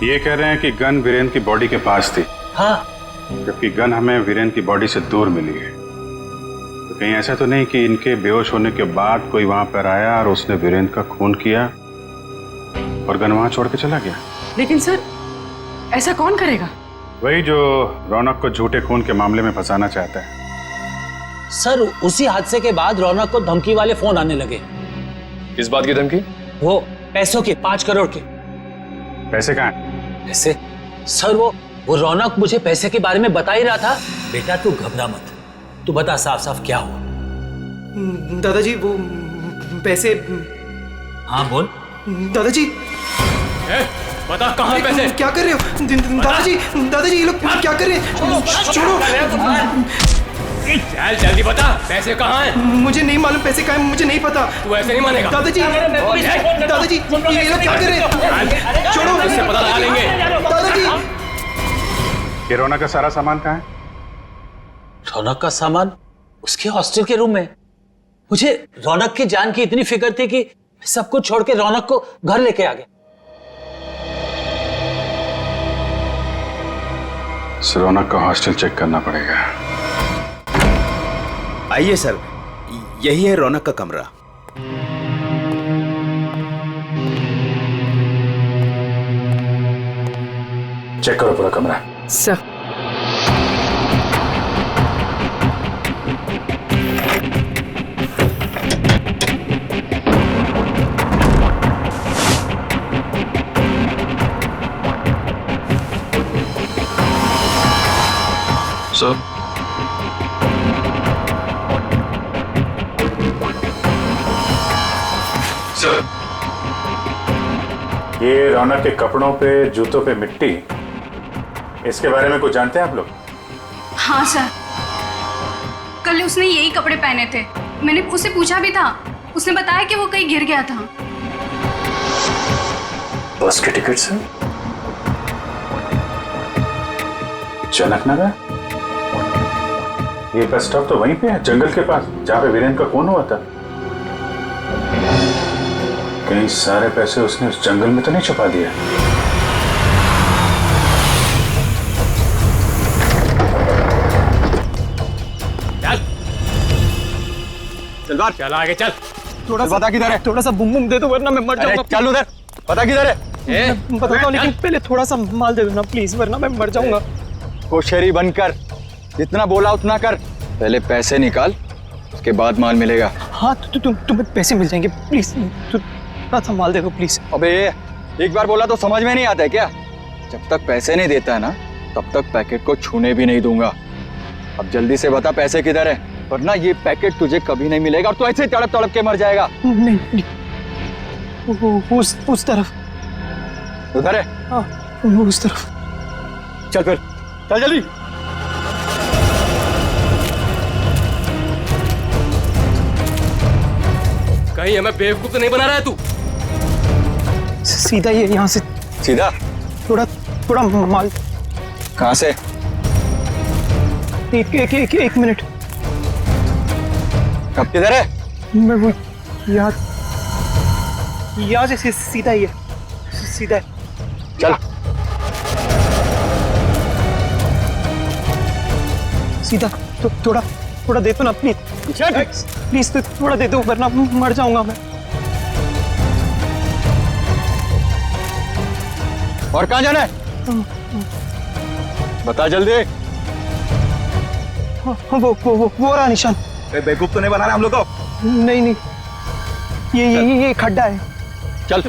ये कह रहे हैं कि गन वीरेंद्र की बॉडी के पास थी। हाँ, जबकि गन हमें वीरेंद्र की बॉडी से दूर मिली है। तो कहीं ऐसा तो नहीं कि इनके बेहोश होने के बाद कोई वहां पर आया और उसने वीरेंद्र का खून किया और गन वहां छोड़ के चला गया? लेकिन सर ऐसा कौन करेगा? वही जो रौनक को झूठे खून के मामले में फंसाना चाहता है। सर उसी हादसे के बाद रौनक को धमकी वाले फोन आने लगे। किस बात की धमकी? वो पैसों के, 5 करोड़ के। पैसे कहाँ हैं? पैसे? सर वो रौनक मुझे पैसे के बारे में बता ही रहा था। बेटा तू घबरा मत, तू बता साफ साफ क्या हुआ। दादाजी वो पैसे। हाँ बोल। दादाजी बता कहाँ पैसे? क्या कर रहे हो दादाजी ये लोग क्या कर रहे हैं? छोड़ो। चल जल्दी बता, पैसे कहाँ हैं? मुझे नहीं मालूम पैसे कहाँ हैं, मुझे नहीं पता। तू ऐसे नहीं मानेगा। दादाजी ये लोग क्या कर रहे हैं? छोड़ो, इससे पता लगा लेंगे। दादाजी ये रौनक का सारा सामान कहाँ है? रौनक का सामान उसके हॉस्टल के रूम में। मुझे रौनक की जान की इतनी फिक्र थी कि सब कुछ छोड़ के रौनक को घर लेके आ गया। रौनक का हॉस्टल चेक करना पड़ेगा। आइए सर, यही है रौनक का कमरा। चेक करो पूरा कमरा। सर ये रौनक के कपड़ों पे, जूतों पे मिट्टी, इसके बारे में कुछ जानते हैं आप लोग? हाँ सर, कल उसने यही कपड़े पहने थे। मैंने उससे पूछा भी था, उसने बताया कि वो कहीं गिर गया था। बस के टिकट से जनक नगर? ये बस स्टॉप तो वहीं पे है, जंगल के पास, जहां पे वीरेंद्र का खून हुआ था। कहीं सारे पैसे उसने उस जंगल में तो नहीं छुपा दिया? चल बाहर, चल आगे चल। थोड़ा सा किधर है? थोड़ा सा बुम बुम दे दो वरना मैं मर जाऊंगा। चल उधर, पता किधर है? बताता हूँ, लेकिन पहले थोड़ा सा माल दे दो ना प्लीज, वरना मैं मर जाऊंगा। कोशेरी बनकर जितना बोला उतना कर। पहले पैसे निकाल, उसके बाद माल मिलेगा। हाँ तो तुम्हें पैसे मिल जाएंगे, प्लीज थोड़ा सा माल दे दो प्लीज। अबे एक बार बोला तो समझ में नहीं आता है क्या? जब तक पैसे नहीं देता है ना तब तक पैकेट को छूने भी नहीं दूंगा। अब जल्दी से बता पैसे किधर है, वरना ये पैकेट तुझे कभी नहीं मिलेगा और तू ऐसे तड़प तड़प के मर जाएगा। नहीं उस तरफ। उधर है? हाँ उस तरफ। चल फिर चल जल्दी। कहीं हमें बेवकूफ तो नहीं बना रहा है तू? सीधा ये यहाँ से। सीधा? थोड़ा माल। कहाँ से? एक मिनट। कब किधर है? मैं वो यहाँ से सीधा ही है, सीधा है। चल सीधा। तो थोड़ा दे दो ना प्लीज तो थोड़ा दे दो, वरना मर जाऊंगा मैं। और कहाँ जाना है? बता जल्दी। वो रहा निशान। बेवकूफ तो नहीं बना रहा हम लोग को? नहीं ये खड्डा है। चल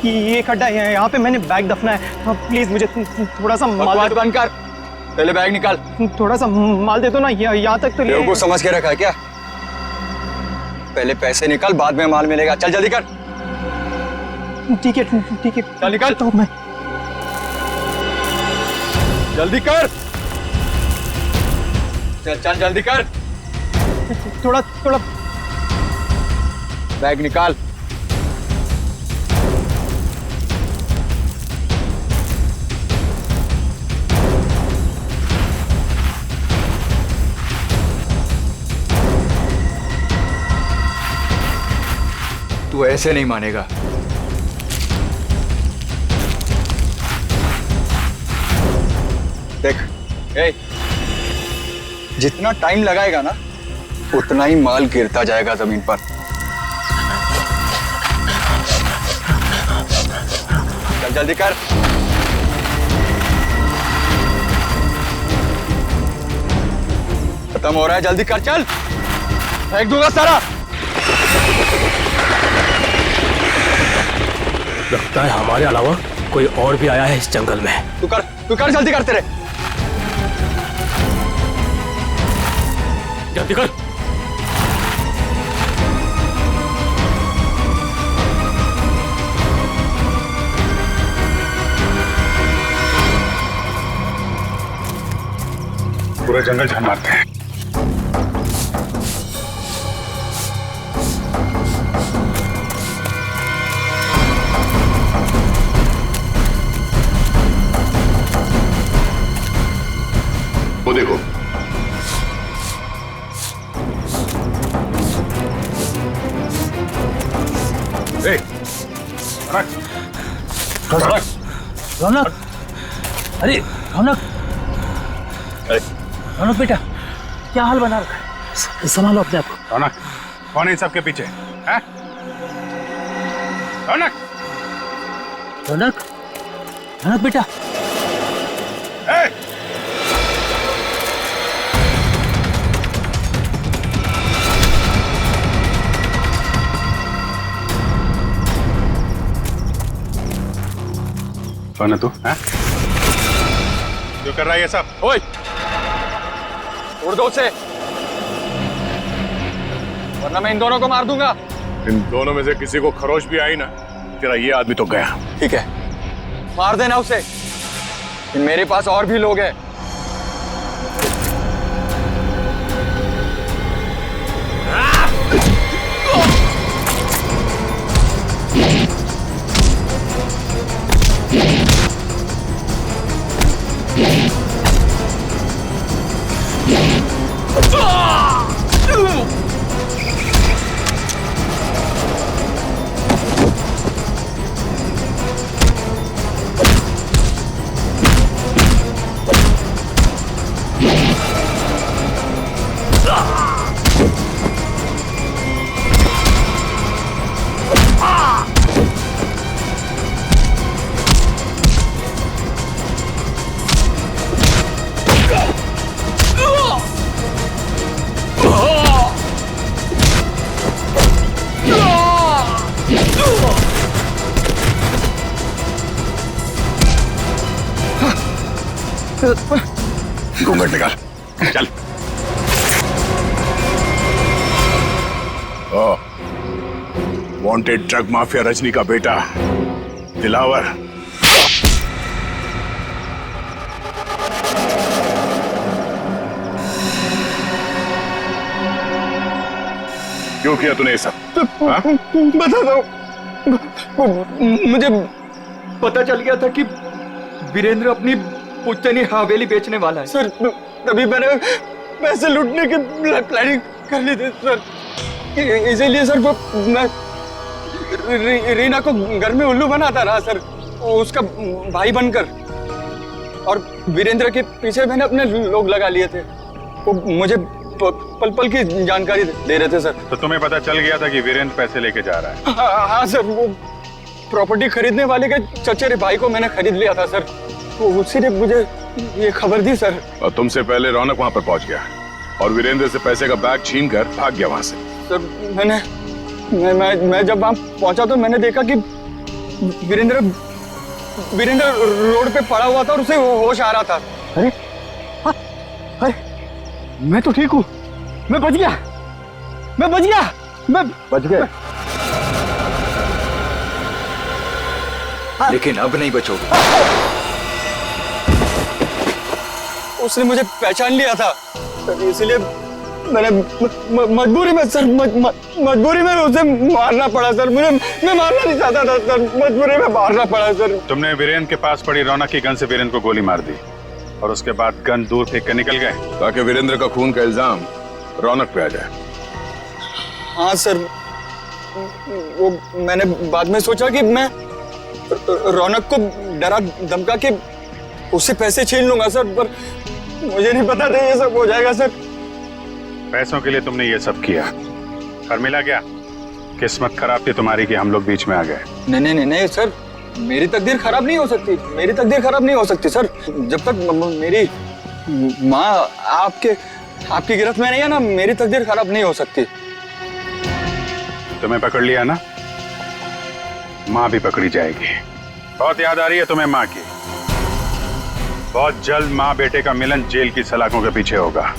ये खड्डा है, यहाँ पे मैंने बैग दफना है। प्लीज मुझे थोड़ा सा माल बंद कर, पहले बैग निकाल। थोड़ा सा माल दे दो ना, यहाँ तक तो बेवकूफ समझ के रखा है क्या? पहले पैसे निकाल, बाद में माल मिलेगा। चल जल्दी कर। ठीक है चल निकाल। तो मैं जल्दी कर। चल जल्दी कर। थोड़ा बैग निकाल। तू ऐसे नहीं मानेगा। देख जितना टाइम लगाएगा ना उतना ही माल गिरता जाएगा जमीन पर। चल जल्दी कर। खत्म हो रहा है, जल्दी कर। चल फेंक दूंगा सारा। लगता है हमारे अलावा कोई और भी आया है इस जंगल में। तू कर जल्दी कर। तेरे जल्दी कर। पूरा जंगल छान मारते हैं। वो देखो रौनक, अरे रौनक बेटा, क्या हाल बना रखा है? संभालो अपने आप को। रौनक कौन है इन सबके पीछे? हैं? रौनक बेटा। कौन है तू? हैं? जो कर रहा है ये सब? ओए उड़ दो उसे, वरना मैं इन दोनों को मार दूंगा। इन दोनों में से किसी को खरोच भी आई ना, तेरा ये आदमी तो गया। ठीक है मार देना उसे, मेरे पास और भी लोग हैं। घूंघट निकाल, चल। ओ, वांटेड ड्रग माफिया रजनी का बेटा दिलावर। क्यों किया तूने ये सब? बता दो, मुझे पता चल गया था कि वीरेंद्र अपनी पुश्तैनी हवेली बेचने वाला है सर। तभी मैंने पैसे लूटने की प्लानिंग कर ली थी सर। इसीलिए सर मैं रीना को घर में उल्लू बनाता रहा सर, उसका भाई बनकर। और वीरेंद्र के पीछे मैंने अपने लोग लगा लिए थे, वो मुझे पल पल की जानकारी दे रहे थे सर। तो तुम्हें पता चल गया था कि वीरेंद्र पैसे लेके जा रहा है? हाँ सर, वो प्रॉपर्टी खरीदने वाले के चचेरे भाई को मैंने खरीद लिया था सर, तो उसी ने मुझे ये खबर दी सर। और तुमसे पहले रौनक वहां पर पहुंच गया और वीरेंद्र से पैसे का बैग छीन कर भाग गया वहां से। सर मैं जब वहां पहुंचा तो मैंने देखा कि वीरेंद्र रोड पे पड़ा हुआ था और उसे होश आ रहा था। अरे अरे मैं तो ठीक हूँ, मैं बच गया, मैं बच गया। लेकिन अब नहीं बचोगे। उसने मुझे पहचान लिया था सर, इसलिए मैंने मजबूरी में सर, मजबूरी में उसे मारना पड़ा सर। मैं मारना नहीं चाहता था सर, मजबूरी में मारना पड़ा सर। तुमने वीरेंद्र के पास पड़ी रौनक की गन से वीरेंद्र को गोली मार दी और उसके बाद गन दूर फेंक कर निकल गए ताकि वीरेंद्र का खून का इल्जाम रौनक पे आ जाए। हाँ सर, वो मैंने बाद में सोचा कि मैं रौनक को डरा धमका के उससे पैसे छीन लूंगा सर, पर मुझे नहीं पता था ये सब हो जाएगा सर। पैसों के लिए तुमने ये सब किया और मिला क्या? किस्मत खराब थी तुम्हारी कि हम लोग बीच में आ गए। नहीं सर, मेरी तकदीर खराब नहीं हो सकती, मेरी तकदीर खराब नहीं हो सकती सर। जब तक मेरी माँ आपकी गिरफ्त में नहीं है ना, मेरी तकदीर खराब नहीं हो सकती। तुम्हें पकड़ लिया ना, माँ भी पकड़ी जाएगी। बहुत याद आ रही है तुम्हें माँ की। बहुत जल्द माँ बेटे का मिलन जेल की सलाखों के पीछे होगा।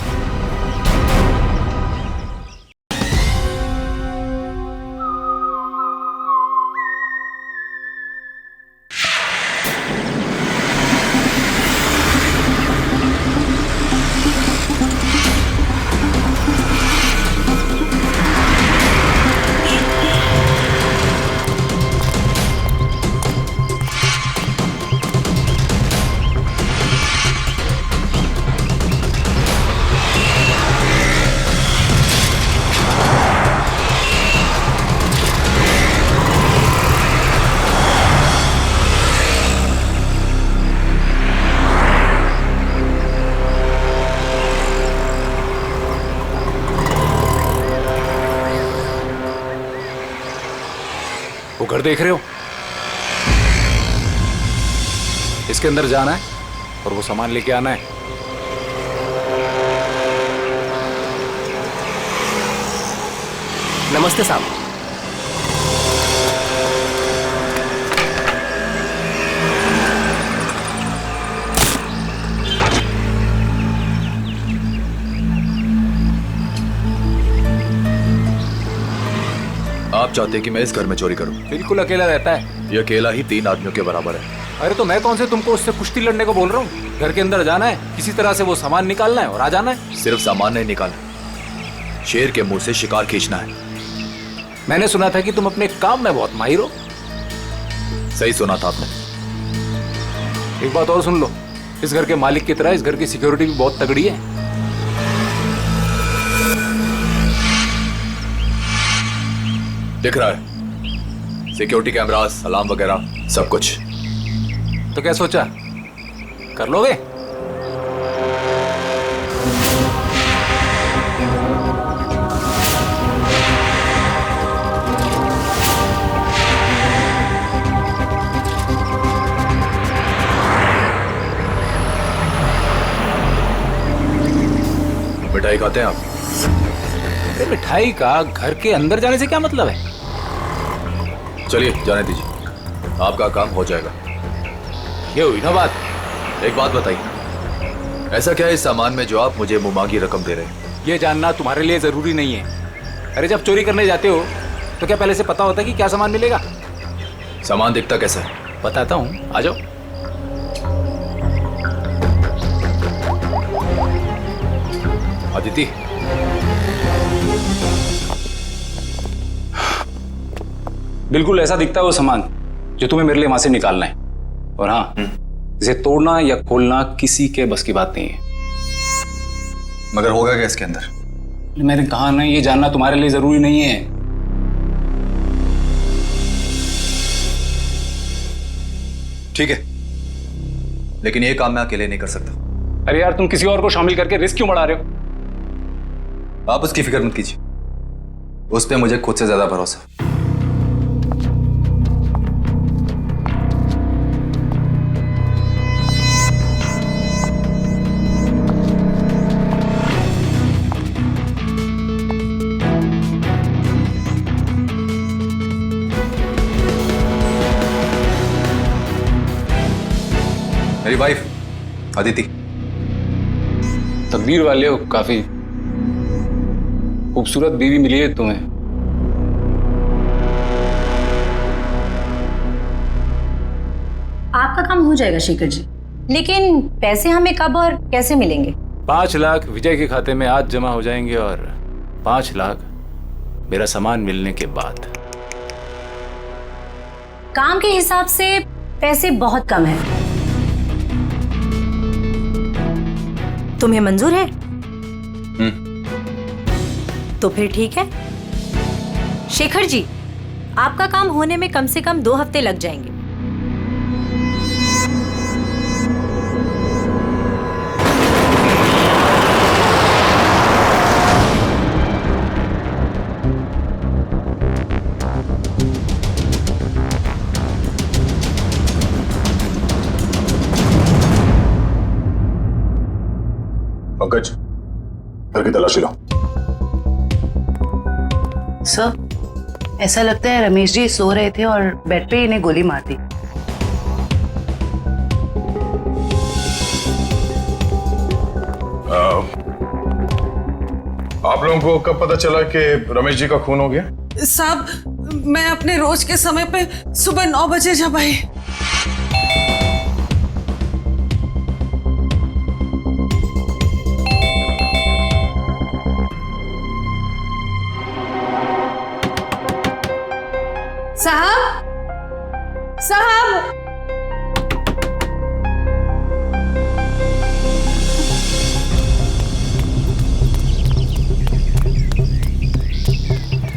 वो घर देख रहे हो, इसके अंदर जाना है और वो सामान लेके आना है। नमस्ते साहब। आप चाहते कि मैं इस घर में चोरी करूं? बिल्कुल अकेला रहता है। ये अकेला ही 3 आदमियों के बराबर है। अरे तो मैं कौन से तुमको उससे कुश्ती लड़ने को बोल रहा हूँ। घर के अंदर जाना है, किसी तरह से वो सामान निकालना है और आ जाना है। सिर्फ सामान नहीं निकालना, शेर के मुंह से शिकार खींचना है। मैंने सुना था कि तुम अपने काम में बहुत माहिर हो। सही सुना था आपने। एक बात और सुन लो, इस घर के मालिक की तरह इस घर की सिक्योरिटी भी बहुत तगड़ी है। दिख रहा है, सिक्योरिटी कैमरास, अलार्म वगैरह सब कुछ। तो क्या सोचा, कर लोगे? मिठाई खाते हैं आप? मिठाई का घर के अंदर जाने से क्या मतलब है? चलिए जाने दीजिए, आपका काम हो जाएगा। ये हुई ना बात। एक बात बताइए, ऐसा क्या है इस सामान में जो आप मुझे मुमागी रकम दे रहे हैं? ये जानना तुम्हारे लिए जरूरी नहीं है। अरे जब चोरी करने जाते हो तो क्या पहले से पता होता है कि क्या सामान मिलेगा? सामान दिखता कैसा है? बताता हूँ, आ जाओ। अदिति, बिल्कुल ऐसा दिखता है वो सामान जो तुम्हें मेरे लिए वहां से निकालना है। और हाँ, इसे तोड़ना या खोलना किसी के बस की बात नहीं है। मगर होगा क्या इसके अंदर? मैंने कहा ना, ये जानना तुम्हारे लिए जरूरी नहीं है। ठीक है, लेकिन ये काम मैं अकेले नहीं कर सकता। अरे यार, तुम किसी और को शामिल करके रिस्क क्यों बढ़ा रहे हो? आप उसकी फिक्र मत कीजिए, उस पे मुझे खुद से ज्यादा भरोसा। मेरी वाइफ अदिति। तकदीर वाले हो, काफी खूबसूरत बीवी मिली है तुम्हें। आपका काम हो जाएगा शेखर जी, लेकिन पैसे हमें कब और कैसे मिलेंगे? 5 लाख विजय के खाते में आज जमा हो जाएंगे और 5 लाख मेरा सामान मिलने के बाद। काम के हिसाब से पैसे बहुत कम है। तुम्हें मंजूर है? तो फिर ठीक है शेखर जी, आपका काम होने में कम से कम 2 हफ्ते लग जाएंगे। पंकज, घर की तलाशी लो। सर, ऐसा लगता है रमेश जी सो रहे थे और बेड पे इन्हें गोली मार दी। आप लोगों को कब पता चला कि रमेश जी का खून हो गया? साहब, मैं अपने रोज के समय पे सुबह 9 बजे जब आई। साहब, साहब,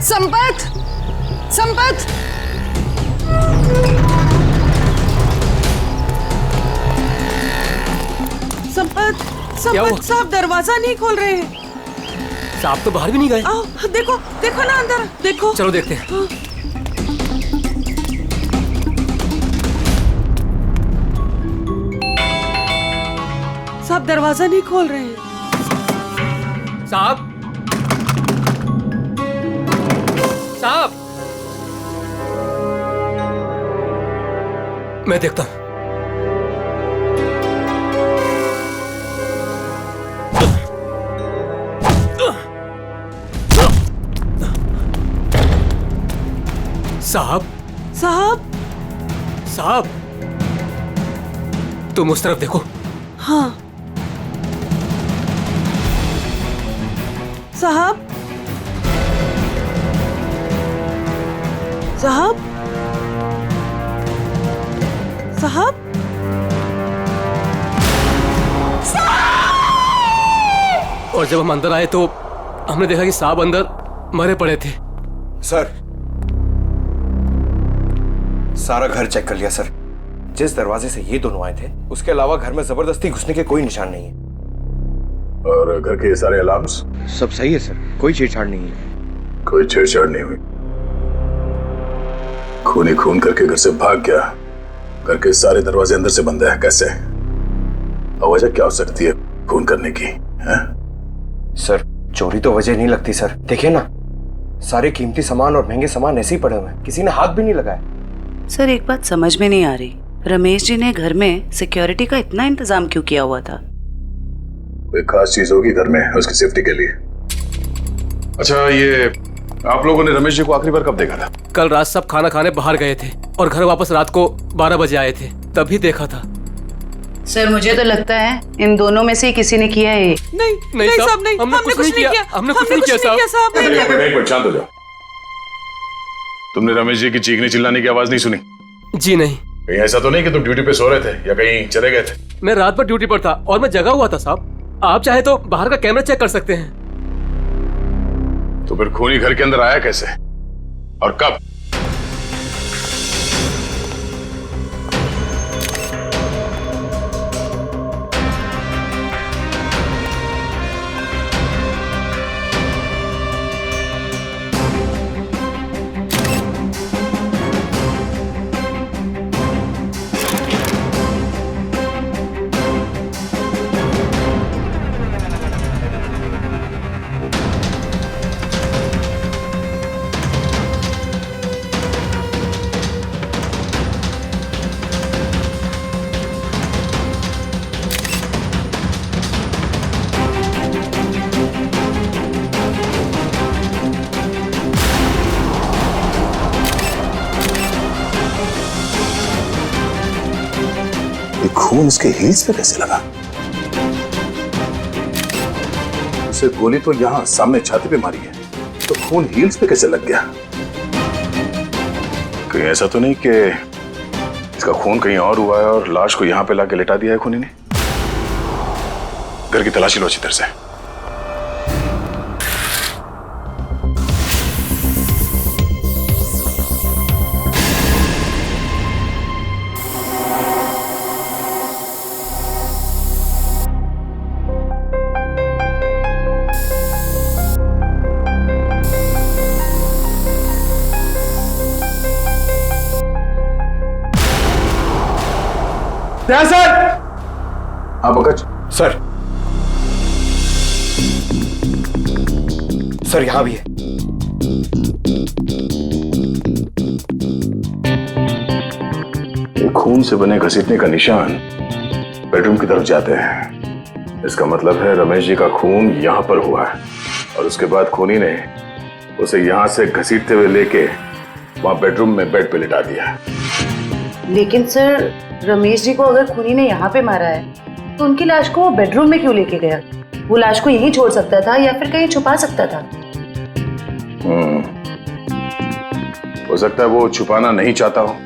संपत, संपत, संपत, संपत साहब दरवाजा नहीं खोल रहे हैं। साहब तो बाहर भी नहीं गए। आओ, देखो, देखो ना अंदर, देखो। चलो देखते हैं। हाँ। साहब दरवाजा नहीं खोल रहे हैं। साहब, साहब, मैं देखता हूं। साहब, साहब, साहब, तुम उस तरफ देखो। हाँ साहब, साहब, साहब, और जब हम अंदर आए तो हमने देखा कि साहब अंदर मरे पड़े थे। सर, सारा घर चेक कर लिया सर। जिस दरवाजे से ये दोनों आए थे उसके अलावा घर में जबरदस्ती घुसने के कोई निशान नहीं है। और घर के सारे अलार्म्स सब सही है सर, कोई छेड़छाड़ नहीं है। कोई छेड़छाड़ नहीं हुई। खून ही खून करके घर से भाग गया। घर के सारे दरवाजे अंदर से बंद है, कैसे? वजह क्या हो सकती है खून करने की? है सर, चोरी तो वजह नहीं लगती सर। देखिए ना, सारे कीमती सामान और महंगे सामान ऐसे ही पड़े हुए हैं, किसी ने हाथ भी नहीं लगाया। सर, एक बात समझ में नहीं आ रही, रमेश जी ने घर में सिक्योरिटी का इतना इंतजाम क्यों किया हुआ था? कोई खास चीज होगी घर में उसकी सेफ्टी के लिए। अच्छा, ये आप लोगों ने रमेश जी को आखिरी बार कब देखा था? कल रात सब खाना खाने बाहर गए थे और घर वापस रात को 12 बजे आए थे, तभी देखा था। सर मुझे तो लगता है इन दोनों में से किसी ने किया है। नहीं साहब, नहीं, हमने कुछ नहीं किया। हमने कुछ नहीं किया साहब। एक मिनट शांत हो जाओ। तुमने रमेश जी की चीखने चिल्लाने की आवाज नहीं सुनी? जी नहीं। कहीं ऐसा तो नहीं कि तुम ड्यूटी पे सो रहे थे या कहीं चले गए थे? मैं रात भर ड्यूटी पर था और मैं जगा हुआ था साहब। आप चाहे तो बाहर का कैमरा चेक कर सकते हैं। तो फिर खूनी घर के अंदर आया कैसे और कब? खून उसके हील्स पे कैसे लगा? उसे गोली तो यहां सामने छाती पे मारी है, तो खून हील्स पे कैसे लग गया? कहीं ऐसा तो नहीं कि इसका खून कहीं और हुआ है और लाश को यहां पे लाके लेटा दिया है खूनी ने? घर की तलाशी लो अच्छी तरह से। सर। हाँ पंकज। सर यहां भी है। ये खून से बने घसीटने का निशान बेडरूम की तरफ जाते हैं। इसका मतलब है रमेश जी का खून यहां पर हुआ है और उसके बाद खूनी ने उसे यहां से घसीटते हुए लेके वहां बेडरूम में बेड पे लिटा दिया। लेकिन सर रमेश जी को अगर खूनी ने यहाँ पे मारा है तो उनकी लाश को वो बेडरूम में क्यों लेके गया? वो लाश को यहीं छोड़ सकता था या फिर कहीं छुपा सकता था। हो सकता है वो छुपाना नहीं चाहता हो,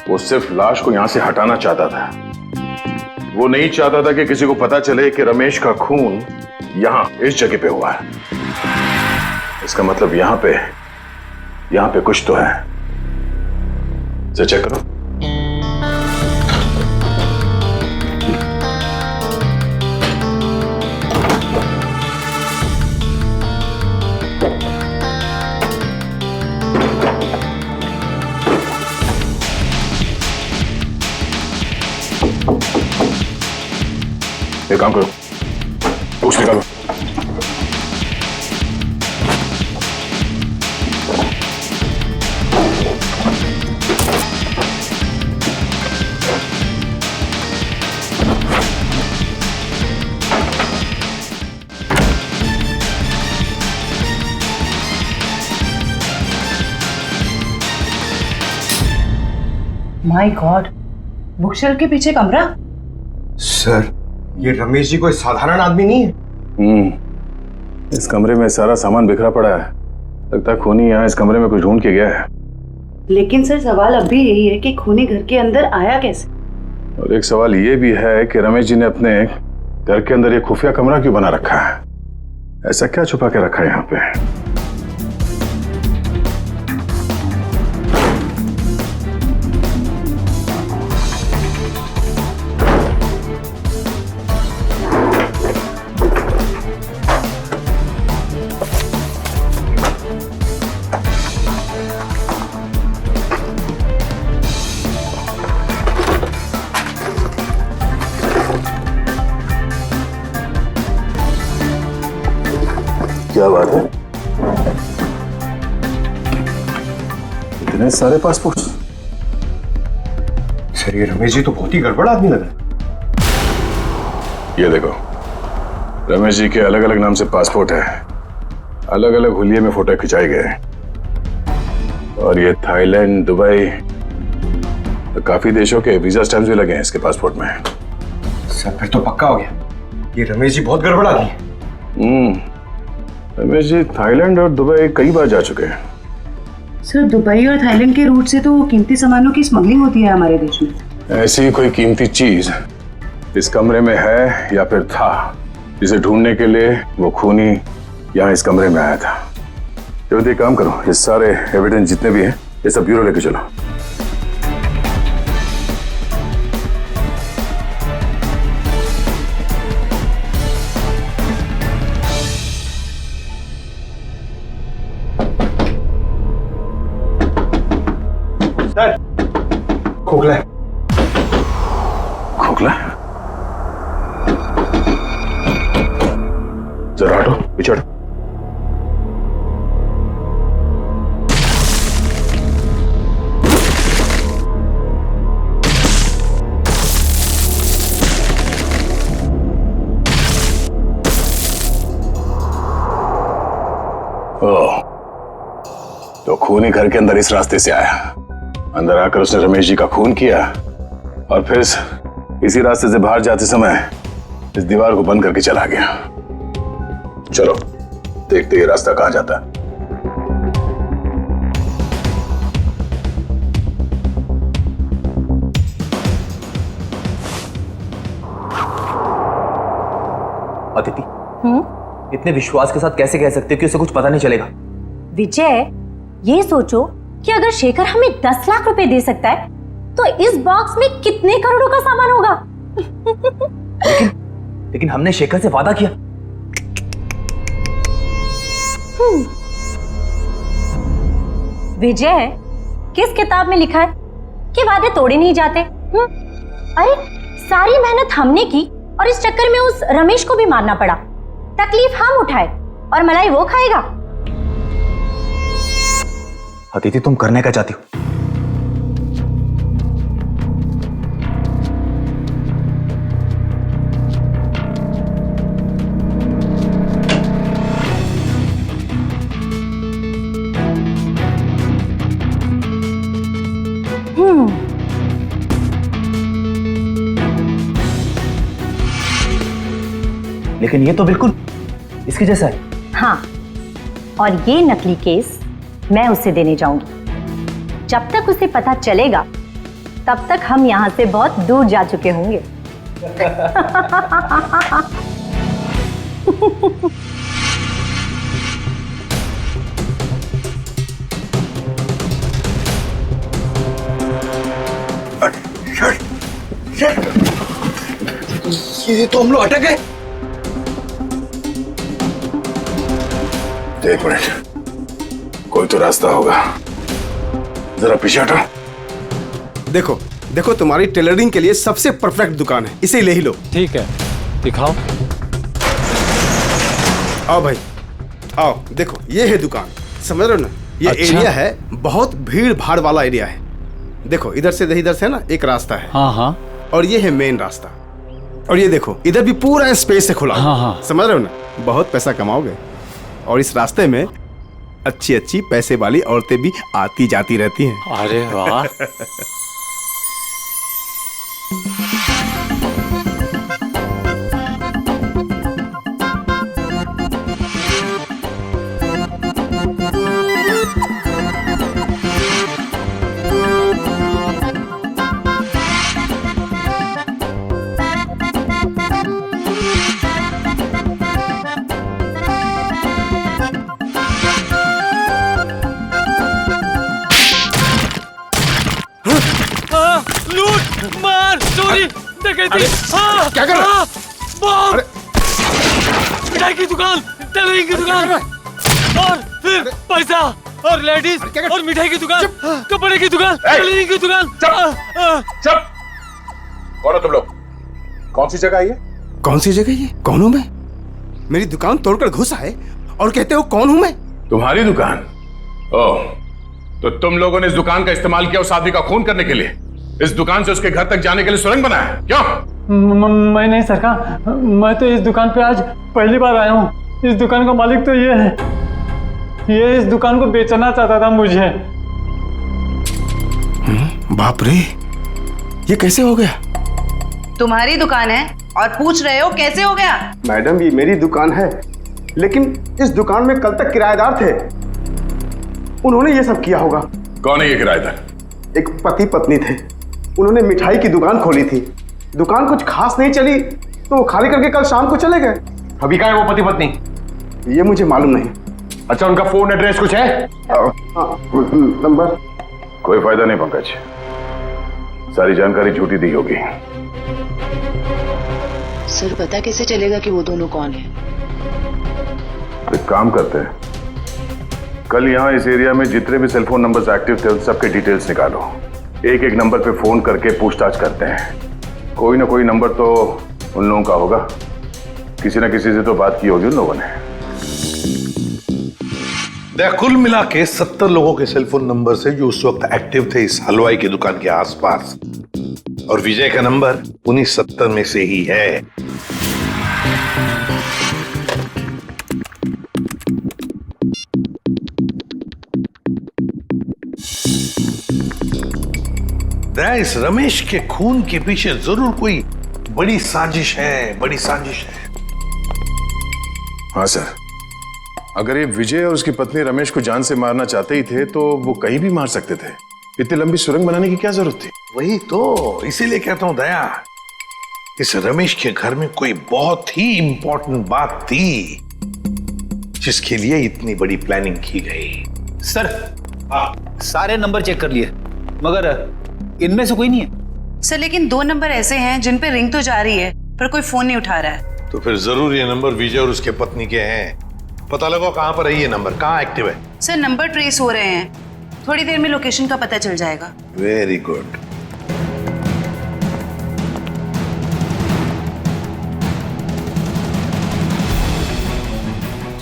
वो सिर्फ लाश को यहां से हटाना चाहता था। वो नहीं चाहता था कि किसी को पता चले कि रमेश का खून यहां इस जगह पे हुआ है। इसका मतलब यहां पे कुछ तो है। चेक करो। एक काम करो, पूछ निकालो। माय गॉड, बुकशेल्फ के पीछे कमरा। सर ये रमेश जी कोई साधारण आदमी नहीं है। इस कमरे में सारा सामान बिखरा पड़ा है। लगता है खूनी यहाँ इस कमरे में कुछ ढूंढ के गया है। लेकिन सर सवाल अब भी यही है कि खूनी घर के अंदर आया कैसे? और एक सवाल ये भी है कि रमेश जी ने अपने घर के अंदर ये खुफिया कमरा क्यों बना रखा है? ऐसा क्या छुपा के रखा है यहाँ पे? क्या बात है? इतने सारे पासपोर्ट? सर ये रमेश जी तो बहुत ही गड़बड़ आदमी लग रहा है। ये देखो, रमेश जी के अलग अलग नाम से पासपोर्ट है, अलग अलग हुलिये में फोटो खिंचाए गए हैं। और ये थाईलैंड, दुबई, तो काफी देशों के वीजा स्टैम्प्स भी लगे हैं इसके पासपोर्ट में। सर फिर तो पक्का हो गया, ये रमेश जी बहुत गड़बड़ा दी। रमेश जी थाईलैंड और दुबई कई बार जा चुके हैं। सर दुबई और थाईलैंड के रूट से तो कीमती सामानों की स्मगलिंग होती है हमारे देश में। ऐसी कोई कीमती चीज इस कमरे में है या फिर था, जिसे ढूंढने के लिए वो खूनी यहाँ इस कमरे में आया था। तो एक काम करो, ये सारे एविडेंस जितने भी हैं ये सब ब्यूरो लेके चलो। सर खोखला है। खोखला? जरा हटो, पीछे हटो। ओह, तो खूनी घर के अंदर इस रास्ते से आया। अंदर आकर उसने रमेश जी का खून किया और फिर इसी रास्ते से बाहर जाते समय इस दीवार को बंद करके चला गया। चलो देखते ये रास्ता कहां जाता है। अदिति, इतने विश्वास के साथ कैसे कह सकते हो कि उसे कुछ पता नहीं चलेगा? विजय, ये सोचो कि अगर शेखर हमें 10 लाख रुपए दे सकता है तो इस बॉक्स में कितने करोड़ों का सामान होगा। लेकिन हमने शेखर से वादा किया। विजय, किस किताब में लिखा है कि वादे तोड़े नहीं जाते? अरे सारी मेहनत हमने की और इस चक्कर में उस रमेश को भी मारना पड़ा। तकलीफ हम उठाए और मलाई वो खाएगा। अदिति, तुम करने क्या चाहती हो? लेकिन ये तो बिल्कुल इसके जैसा है। हाँ, और ये नकली केस मैं उसे देने जाऊंगी। जब तक उसे पता चलेगा तब तक हम यहां से बहुत दूर जा चुके होंगे। ये तो हम लोग अटक गए। एक मिनट, कोई तो रास्ता होगा। जरा पीछे हटो। देखो देखो, तुम्हारी टेलरिंग के लिए सबसे परफेक्ट दुकान है, इसे ले ही लो। ठीक है, दिखाओ। आओ भाई, आओ। देखो ये है दुकान, समझ रहे हो ना? ये अच्छा। एरिया है, बहुत भीड़ भाड़ वाला एरिया है। देखो इधर से ना एक रास्ता है। हाँ हाँ। और ये है मेन रास्ता। और ये देखो इधर भी पूरा स्पेस है खुला। हाँ हाँ। समझ रहे हो ना? बहुत पैसा कमाओगे। और इस रास्ते में अच्छी अच्छी पैसे वाली औरतें भी आती जाती रहती हैं। अरे वाह। लूट, मार, चोरी, डकैती। क्या कर रहा है? बम, मिठाई की दुकान, टेलरिंग की दुकान, और फिर पैसा और लेडीज और मिठाई की दुकान, कपड़े की दुकान, टेलरिंग की दुकान। चुप। कौन हो तुम लोग? कौन सी जगह है ये? कौन सी जगह ये? कौन हूं मैं? मेरी दुकान तोड़कर घुस आए और कहते हो कौन हूं मैं? तुम्हारी दुकान? ओह, तो तुम लोगों ने इस दुकान का इस्तेमाल किया उस आदमी का खून करने के लिए? इस दुकान से उसके घर तक जाने के लिए सुरंग बनाया? क्यों? मैं नहीं सरकार, मैं तो इस दुकान पे आज पहली बार आया हूँ। इस दुकान का मालिक तो ये है, ये इस दुकान को बेचना चाहता था मुझे। बाप रे, ये कैसे हो गया? तुम्हारी दुकान है और पूछ रहे हो कैसे हो गया? मैडम ये मेरी दुकान है, लेकिन इस दुकान में कल तक किराएदार थे, उन्होंने ये सब किया होगा। कौन है ये किराएदार? एक पति पत्नी थे, उन्होंने मिठाई की दुकान खोली थी, दुकान कुछ खास नहीं चली तो वो खाली करके कल शाम को चले गए। अभी कहाँ है वो पति पत्नी? ये मुझे मालूम नहीं। अच्छा, उनका फोन एड्रेस कुछ है? नंबर? कोई फायदा नहीं पंकज, सारी जानकारी झूठी दी होगी। सर पता कैसे चलेगा कि वो दोनों कौन है? एक काम करते हैं, कल यहाँ इस एरिया में जितने भी सेलफोन नंबर्स एक्टिव थे उन सबके डिटेल्स निकालो, एक एक नंबर पे फोन करके पूछताछ करते हैं। कोई ना कोई नंबर तो उन लोगों का होगा, किसी ना किसी से तो बात की होगी उन लोगों ने। कुल मिला के 70 लोगों के सेलफोन नंबर से जो उस वक्त एक्टिव थे इस हलवाई की दुकान के आसपास, और विजय का नंबर उन्हीं 70 में से ही है। इस रमेश के खून के पीछे जरूर कोई बड़ी साजिश है, बड़ी साजिश है। हाँ सर, अगर ये विजय और उसकी पत्नी रमेश को जान से मारना चाहते ही थे तो वो कहीं भी मार सकते थे। इतनी लंबी सुरंग बनाने की क्या जरूरत थी? वही तो, इसीलिए कहता हूं दया, इस रमेश के घर में कोई बहुत ही इंपॉर्टेंट बात थी जिसके लिए इतनी बड़ी प्लानिंग की गई। सर सारे नंबर चेक कर लिए मगर इनमें से कोई नहीं है। सर लेकिन 2 नंबर ऐसे हैं जिन पे रिंग तो जा रही है पर कोई फोन नहीं उठा रहा है। तो फिर जरूर ये नंबर विजय और उसके पत्नी के हैं। पता लगाओ कहां पर है ये नंबर, कहां एक्टिव है। सर नंबर ट्रेस हो रहे हैं, थोड़ी देर में लोकेशन का पता चल जाएगा। Very good.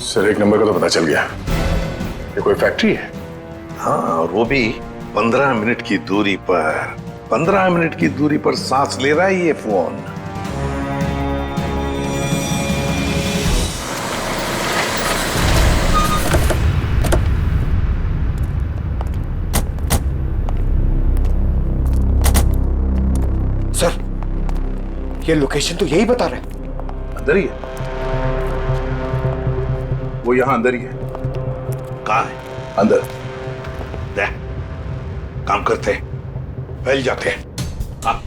सर एक नंबर का तो पता चल गया, ये कोई फैक्ट्री है। हाँ, और वो भी 15 मिनट की दूरी पर। 15 मिनट की दूरी पर सांस ले रहा है ये फोन। सर ये लोकेशन तो यही बता रहे। अंदर ही है, वो यहां अंदर ही है। कहां है? अंदर। काम करते हैं, फैल जाते हैं। हाँ।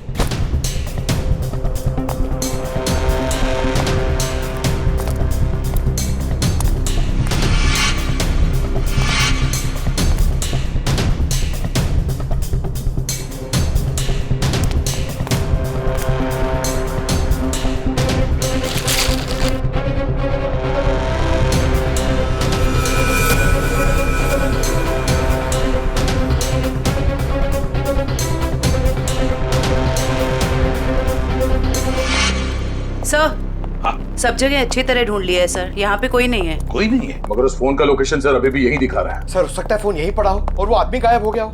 सब जगह अच्छी तरह ढूंढ लिया है सर, यहाँ पे कोई नहीं है। कोई नहीं है? मगर उस फोन का लोकेशन सर अभी भी यही दिखा रहा है। सर हो सकता है फोन यहीं पड़ा हो और वो आदमी गायब हो गया हो।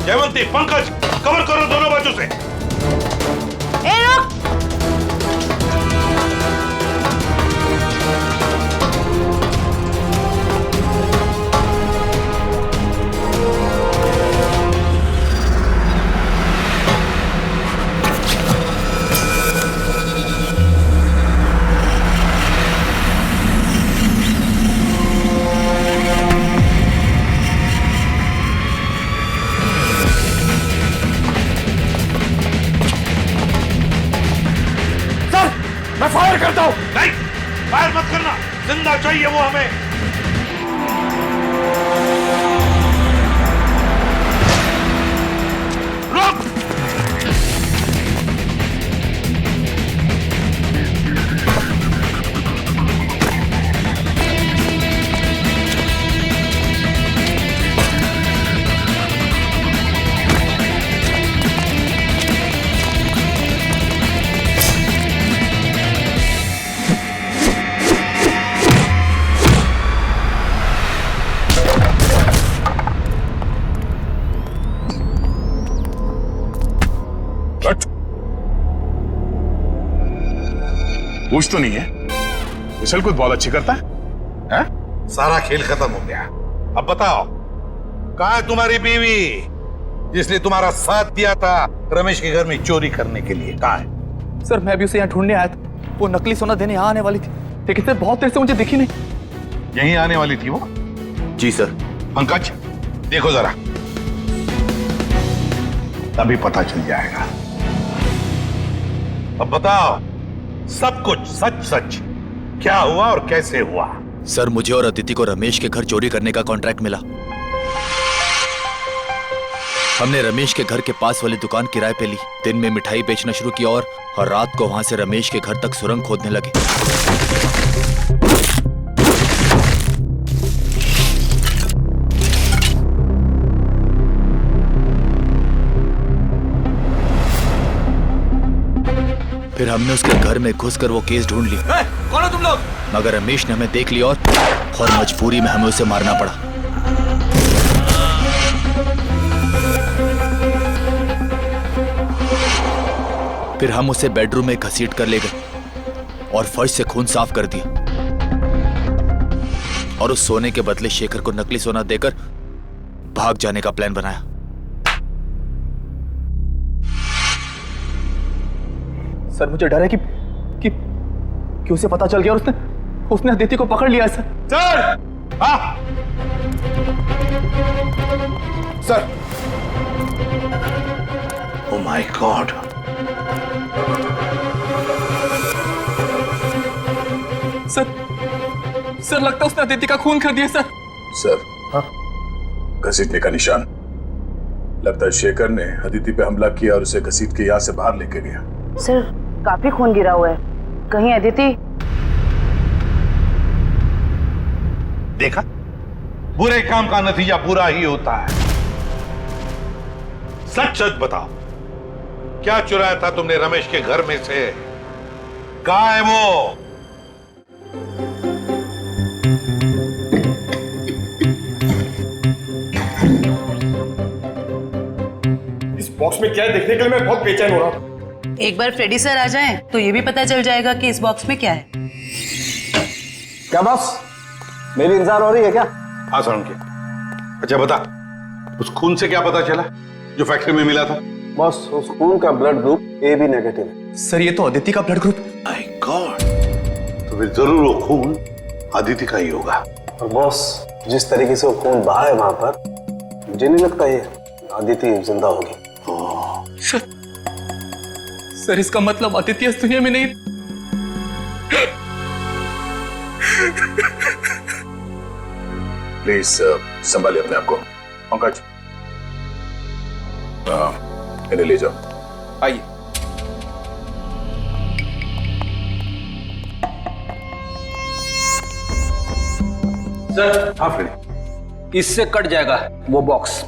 जयवंती, पंकज, कवर करो दोनों बाजू से। ए रुक! मैं फायर करता हूं। नहीं, फायर मत करना, जिंदा चाहिए वो हमें। रुक! पूछ तो नहीं है? उछल कूद बहुत अच्छी करता है? सारा खेल खत्म हो गया। अब बताओ, कहाँ है तुम्हारी बीवी जिसने तुम्हारा साथ दिया था रमेश के घर में चोरी करने के लिए? कहाँ है? सर मैं भी उसे यहाँ ढूंढने आया था, वो नकली सोना देने यहाँ आने वाली थी, लेकिन सर बहुत देर से मुझे दिखी नहीं। यहीं आने वाली थी वो? जी सर। पंकज देखो जरा, तभी पता चल जाएगा। अब बताओ सब कुछ सच सच क्या हुआ और कैसे हुआ? सर मुझे और अदिति को रमेश के घर चोरी करने का कॉन्ट्रैक्ट मिला। हमने रमेश के घर के पास वाली दुकान किराए पे ली, दिन में मिठाई बेचना शुरू किया और रात को वहां से रमेश के घर तक सुरंग खोदने लगे। फिर हमने उसके घर में घुसकर वो केस ढूंढ ली। कौन हो तुम लोग? मगर रमेश ने हमें देख लिया और मजबूरी में हमें उसे मारना पड़ा। फिर हम उसे बेडरूम में घसीट कर ले गए और फर्श से खून साफ कर दिया और उस सोने के बदले शेखर को नकली सोना देकर भाग जाने का प्लान बनाया। सर मुझे डर है कि उसे पता चल गया और उसने अदिति को पकड़ लिया है सर। सर! हाँ! Sir! Oh my God! Sir लगता है उसने अदिति का खून कर दिया सर। सर, घसीटने का निशान। लगता है शेखर ने अदिति पे हमला किया और उसे घसीट के यहाँ से बाहर लेके गया। सर काफी खून गिरा हुआ है, कहीं अदिति? देखा, बुरे काम का नतीजा बुरा ही होता है। सच सच बताओ, क्या चुराया था तुमने रमेश के घर में से? कहाँ है वो? इस बॉक्स में क्या है देखने के लिए मैं बहुत बेचैन हो रहा हूँ। एक बार फ्रेडी सर आ जाएं तो ये भी पता चल जाएगा कि इस बॉक्स में क्या है। क्या बॉस, मेरी इंतजार हो रही है क्या? हाँ सर। अच्छा बता, उस खून से क्या पता चला जो फैक्ट्री में मिला था? बॉस, उस खून का ब्लड ग्रुप AB नेगेटिव है। सर ये तो अदिति का ब्लड ग्रुप। माय गॉड, तो फिर जरूर वो खून अदिति का ही होगा। और बॉस, जिस तरीके से वो खून बहा है वहां पर, मुझे नहीं लगता ये अदिति जिंदा होगी। सर इसका मतलब अदिति इस दुनिया में नहीं। प्लीज संभालिए अपने आप को। पंकज, इन्हें ले जाओ। आइए। सर, हाँ फ्रेडी, इससे कट जाएगा वो बॉक्स।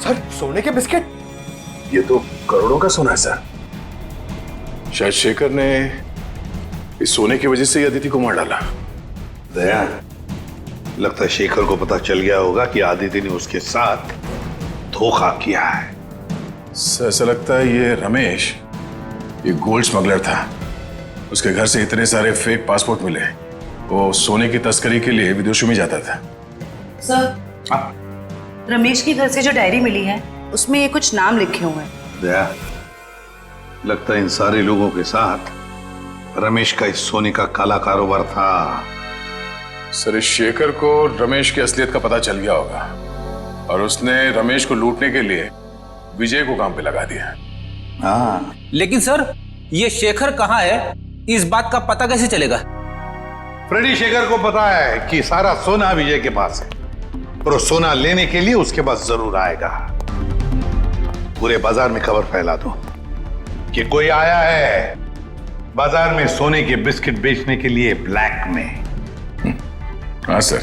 सर सोने के बिस्किट? ये तो करोड़ों का सोना है सर। शायद शेखर ने इस सोने की वजह से ही अदिति को मार डाला। दया, लगता है शेखर को पता चल गया होगा कि आदिति ने उसके साथ धोखा किया है। सर ऐसा लगता है ये रमेश ये गोल्ड स्मगलर था। उसके घर से इतने सारे फेक पासपोर्ट मिले। वो सोने की तस्करी के लिए विदेशों में जाता था। सर, रमेश के घर से जो डायरी मिली है उसमें ये कुछ नाम लिखे हुए हैं। दया, लगता है इन सारे लोगों के साथ रमेश का इस सोने का काला कारोबार था। सर इस शेखर को रमेश की असलियत का पता चल गया होगा और उसने रमेश को लूटने के लिए विजय को काम पे लगा दिया। हाँ, लेकिन सर ये शेखर कहाँ है, इस बात का पता कैसे चलेगा? फ्रेडी शेखर को पता है कि सारा सोना विजय के पास है। और वो सोना लेने के लिए उसके पास जरूर आएगा। पूरे बाजार में खबर फैला दो कि कोई आया है बाजार में सोने के बिस्किट बेचने के लिए ब्लैक में। हाँ सर,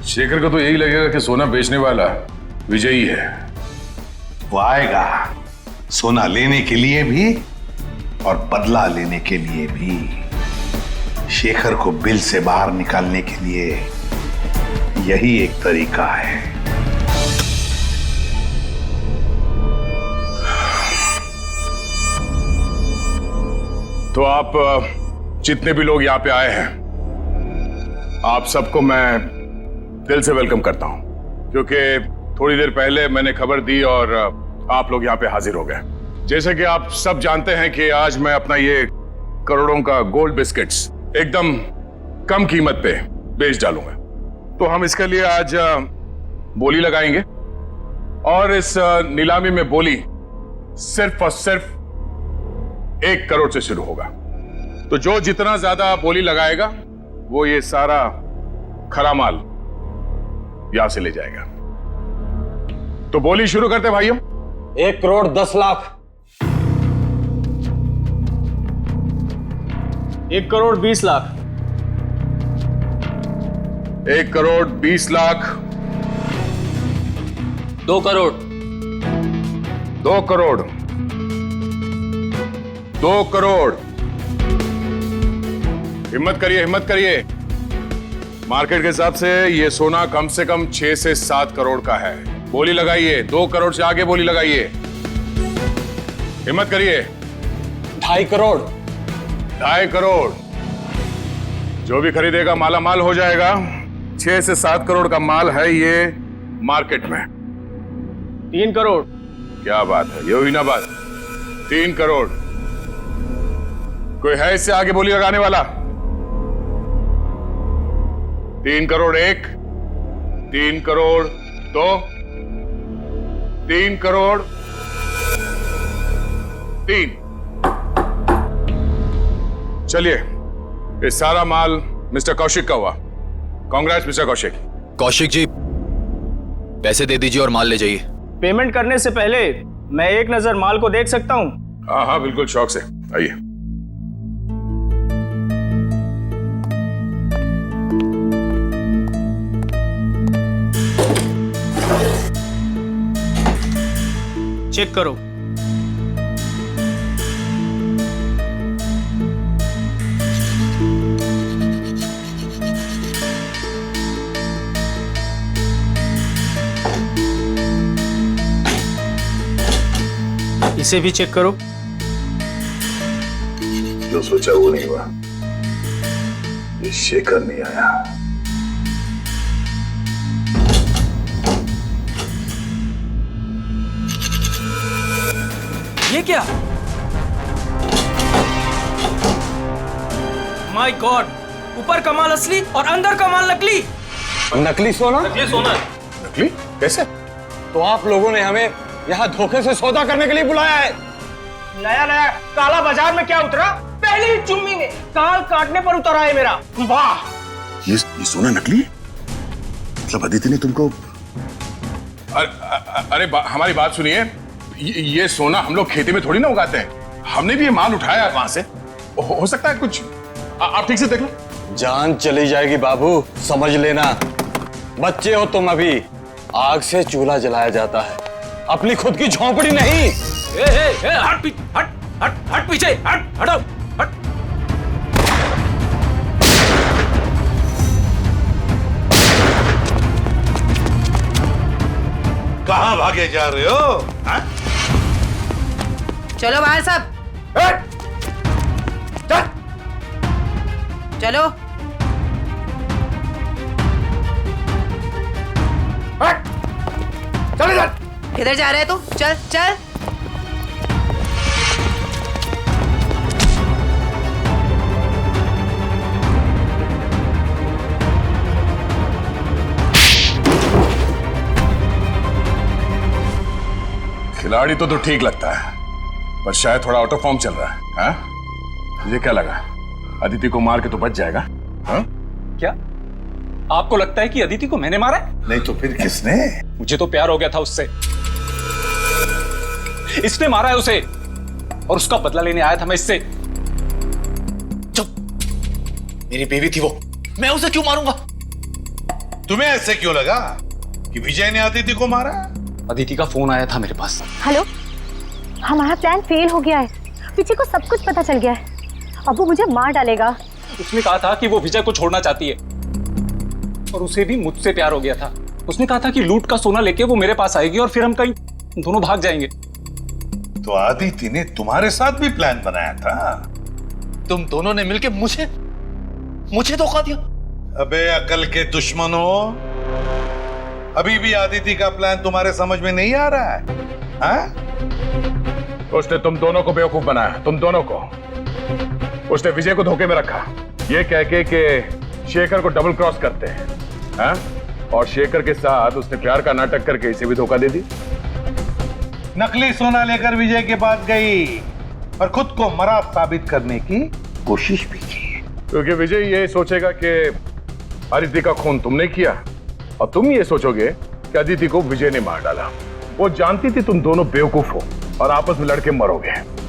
शेखर को तो यही लगेगा कि सोना बेचने वाला विजयी है। वो आएगा सोना लेने के लिए भी और बदला लेने के लिए भी। शेखर को बिल से बाहर निकालने के लिए यही एक तरीका है। तो आप जितने भी लोग यहां पे आए हैं, आप सबको मैं दिल से वेलकम करता हूं, क्योंकि थोड़ी देर पहले मैंने खबर दी और आप लोग यहां पे हाजिर हो गए। जैसे कि आप सब जानते हैं कि आज मैं अपना ये करोड़ों का गोल्ड बिस्किट्स एकदम कम कीमत पे बेच डालूंगा। तो हम इसके लिए आज बोली लगाएंगे और इस नीलामी में बोली सिर्फ और सिर्फ 1 करोड़ से शुरू होगा। तो जो जितना ज्यादा बोली लगाएगा वो ये सारा खरा माल यहां से ले जाएगा। तो बोली शुरू करते भाइयों। 1 करोड़ 10 लाख। 1 करोड़ 20 लाख। 1 करोड़ 20 लाख। 2 करोड़। 2 करोड़। 2 करोड़। हिम्मत करिए, हिम्मत करिए। मार्केट के हिसाब से ये सोना कम से कम 6 से 7 करोड़ का है। बोली लगाइए, 2 करोड़ से आगे बोली लगाइए। हिम्मत करिए। 2.5 करोड़। 2.5 करोड़। जो भी खरीदेगा माला माल हो जाएगा। 6 से 7 करोड़ का माल है ये मार्केट में। 3 करोड़। क्या बात है, ये हुई ना बात। 3 करोड़। कोई है इससे आगे बोली लगाने वाला? 3 करोड़ 1, 3 करोड़ 2, 3 करोड़ 3। चलिए, ये सारा माल मिस्टर कौशिक का हुआ। कांग्रेस मिस्टर कौशिक। कौशिक जी, पैसे दे दीजिए और माल ले जाइए। पेमेंट करने से पहले मैं एक नजर माल को देख सकता हूं? हाँ हाँ बिल्कुल, शौक से आइए। चेक करो। इसे भी चेक करो। जो सोचा वो नहीं हुआ। ये शेखर नहीं आया। ये क्या? माय गॉड, ऊपर का माल असली और अंदर का माल नकली। नकली सोना? नकली सोना। नकली? कैसे? तो आप लोगों ने हमें यहाँ धोखे से सौदा करने के लिए बुलाया है। नया नया काला बाजार में क्या उतरा? पहली ही चुम्मी में काल काटने पर उतरा है मेरा। वाह! ये सोना नकली? मतलब अदिति ने तुमको? अरे हमारी बात सुनिए। ये सोना हम लोग खेती में थोड़ी ना उगाते हैं। हमने भी ये माल उठाया है वहां से। हो सकता है कुछ। आप ठीक से देख लो। जान चली जाएगी बाबू, समझ लेना। बच्चे हो तुम अभी। आग से चूल्हा जलाया जाता है, अपनी खुद की झोंपड़ी नहीं। हट पीछे, हटो, हट। कहां भागे जा रहे हो? हा? चलो बाहर सब। चलो। चल इधर। किधर जा रहे तू? चल चल। खिलाड़ी तो ठीक लगता है, पर शायद थोड़ा आउट ऑफ फॉर्म चल रहा है। हाँ? मुझे क्या लगा, अदिति को मार के तो बच जाएगा। हाँ? क्या? आपको लगता है कि अदिति को मैंने मारा है? नहीं तो फिर किसने? मुझे तो प्यार हो गया था उससे। इसने मारा है उसे और उसका बदला लेने आया था मैं इससे। मेरी बेबी थी वो, मैं उसे क्यों मारूंगा? तुम्हें ऐसे क्यों लगा कि विजय ने अदिति को मारा? अदिति का फोन आया था मेरे पास। हेलो, हमारा प्लान फेल हो गया है। विजय को सब कुछ पता चल गया है। अब वो मुझे मार डालेगा। उसने कहा था कि वो विजय को छोड़ना चाहती है और उसे भी मुझसे प्यार हो गया था। उसने कहा था कि लूट का सोना लेके वो मेरे पास आएगी और फिर हम कहीं दोनों भाग जाएंगे। तो अदिति ने तुम्हारे साथ भी प्लान बनाया था? तुम दोनों ने मिलकर मुझे धोखा दिया। अबे अकल के दुश्मनों, अभी भी अदिति का प्लान तुम्हारे समझ में नहीं आ रहा है? हाँ? उसने तुम दोनों को बेवकूफ बनाया, तुम दोनों को। उसने विजय को धोखे में रखा, ये कह के कि शेखर को डबल क्रॉस करते हैं, हाँ? और शेखर के साथ उसने प्यार का नाटक करके इसे भी धोखा दे दी। नकली सोना लेकर विजय के पास गई और खुद को मरा साबित करने की कोशिश भी की, क्योंकि विजय ये सोचेगा कि अदिति का खून तुमने किया और तुम ये सोचोगे कि अदिति को विजय ने मार डाला। वो जानती थी तुम दोनों बेवकूफ हो और आपस में लड़के मरोगे।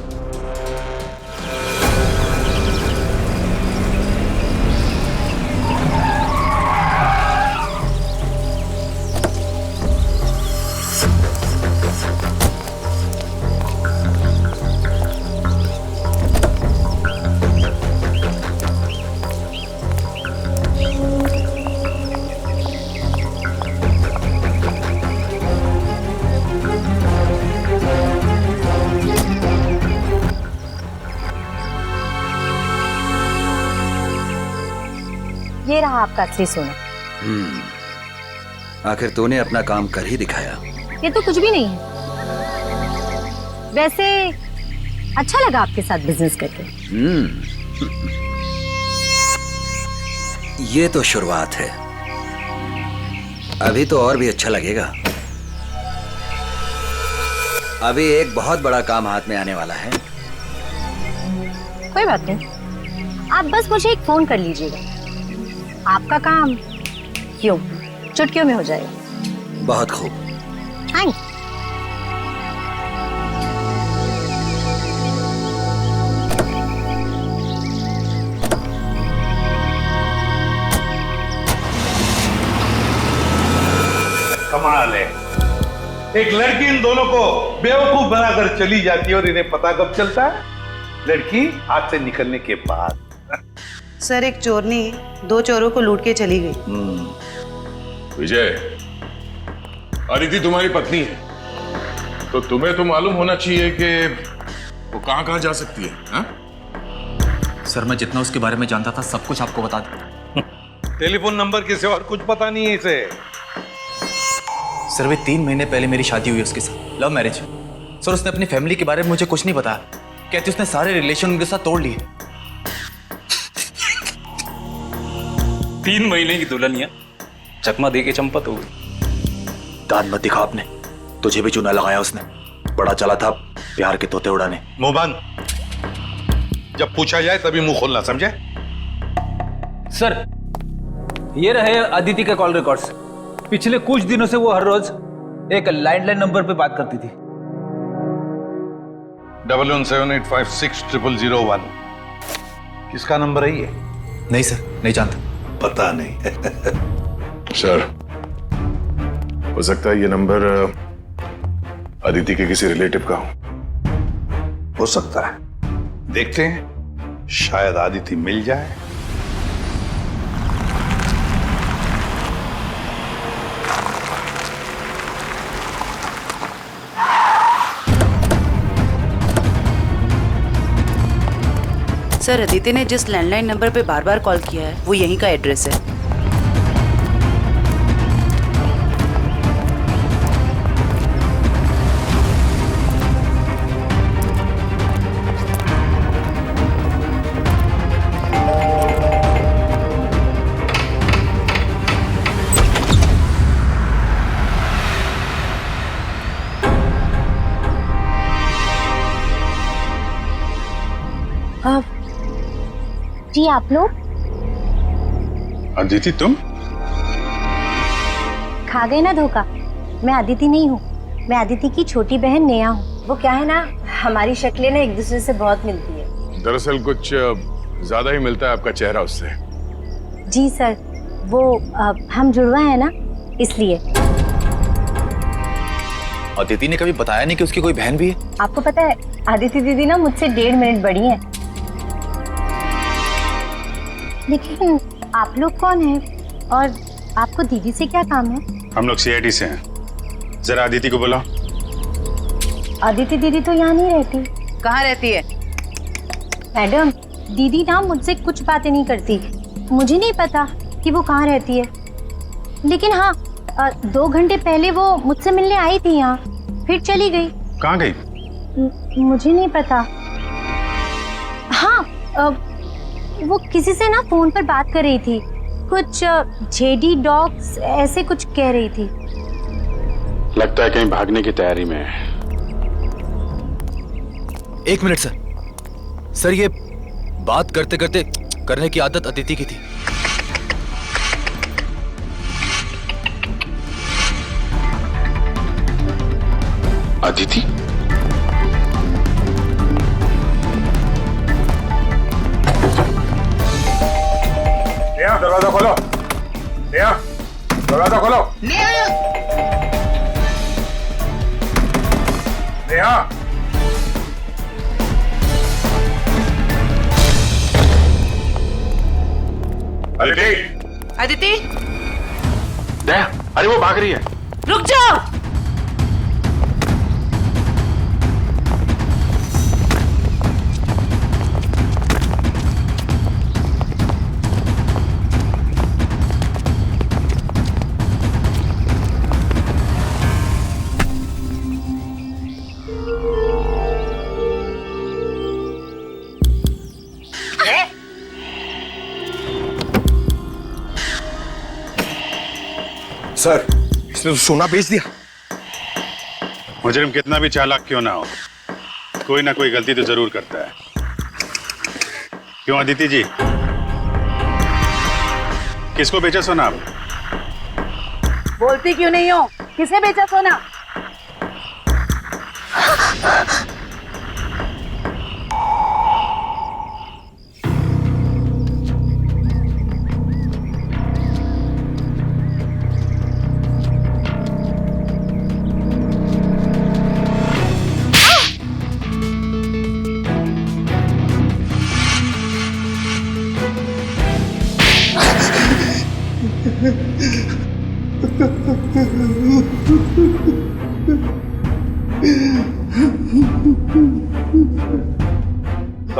ये रहा आपका असली सोना। आखिर तूने अपना काम कर ही दिखाया। ये तो कुछ भी नहीं है। वैसे अच्छा लगा आपके साथ बिजनेस करके। ये तो शुरुआत है, अभी तो और भी अच्छा लगेगा। अभी एक बहुत बड़ा काम हाथ में आने वाला है। कोई बात नहीं, आप बस मुझे एक फोन कर लीजिएगा, आपका काम क्यों चुटकियों में हो जाएगा। बहुत खूब। थैंक। कमाल है, एक लड़की इन दोनों को बेवकूफ बनाकर चली जाती है और इन्हें पता कब चलता है? लड़की हाथ से निकलने के बाद। सर, एक चोरनी 2 चोरों को लूट के चली गई। विजय, अदिति तुम्हारी पत्नी है, तो तुम्हें तो मालूम होना चाहिए कि वो कहां कहां जा सकती है, हा? सर, मैं जितना उसके बारे में जानता था सब कुछ आपको बता दिया। टेलीफोन नंबर के सिवा और कुछ पता नहीं है इसे। सर, वे 3 महीने पहले मेरी शादी हुई उसके साथ, लव मैरिज। सर, उसने अपनी फैमिली के बारे में मुझे कुछ नहीं बताया। कहती उसने सारे रिलेशन उनके साथ तोड़ लिए। 3 महीने की दुल्हनिया चकमा दे के चंपत हो गई। दांत मत दिखा आपने, तुझे भी चूना लगाया उसने। बड़ा चला था प्यार के तोते उड़ाने। मुंह बंद, जब पूछा जाए तभी मुंह खोलना, समझे? सर, ये रहे अदिति के कॉल रिकॉर्ड्स। पिछले कुछ दिनों से वो हर रोज एक लैंडलाइन नंबर पे बात करती थी। 1178560001। किसका नंबर है ये? नहीं सर, नहीं जानता। पता नहीं। सर, हो सकता है ये नंबर अदिति के किसी रिलेटिव का हो सकता है, देखते हैं, शायद अदिति मिल जाए। सर, अदिति ने जिस लैंडलाइन नंबर पे बार बार कॉल किया है वो यहीं का एड्रेस है। जी आप लोग? अदिति तुम? खा गए ना धोखा। मैं अदिति नहीं हूँ, मैं अदिति की छोटी बहन नेहा हूँ। वो क्या है ना, हमारी शक्लें ना एक दूसरे से बहुत मिलती है। दरअसल कुछ ज्यादा ही मिलता है आपका चेहरा उससे। जी सर, वो हम जुड़वा है ना, इसलिए। अदिति ने कभी बताया नहीं कि उसकी कोई बहन भी है? आपको पता है अदिति दीदी ना मुझसे 1.5 मिनट बड़ी है। लेकिन आप लोग कौन हैं और आपको दीदी से क्या काम है? हम लोग CID से हैं। जरा अदिति को बुलाओ। अदिति दीदी तो यहाँ नहीं रहती। कहाँ रहती है? मैडम, दीदी ना मुझसे कुछ बातें नहीं करती। मुझे नहीं पता कि वो कहाँ रहती है, लेकिन हाँ 2 घंटे पहले वो मुझसे मिलने आई थी यहाँ, फिर चली गई। कहाँ गई? मुझे नहीं पता। हाँ वो किसी से ना फोन पर बात कर रही थी, कुछ JD डॉग्स ऐसे कुछ कह रही थी। लगता है कहीं भागने की तैयारी में है। 1 मिनट सर। सर ये बात करते करते करने की आदत अदिति की थी। अदिति? नेहा दरवाजा खोलो। नेहा दरवाजा खोलो। नेहा अदिति। अदिति नेहा, अरे वो भाग रही है। रुक जाओ। सर, इसने तो सोना बेच दिया। मुजरिम कितना भी चालाक क्यों ना हो, कोई ना कोई गलती तो जरूर करता है। क्यों अदिति जी, किसको बेचा सोना आप? बोलती क्यों नहीं हो? किसे बेचा सोना?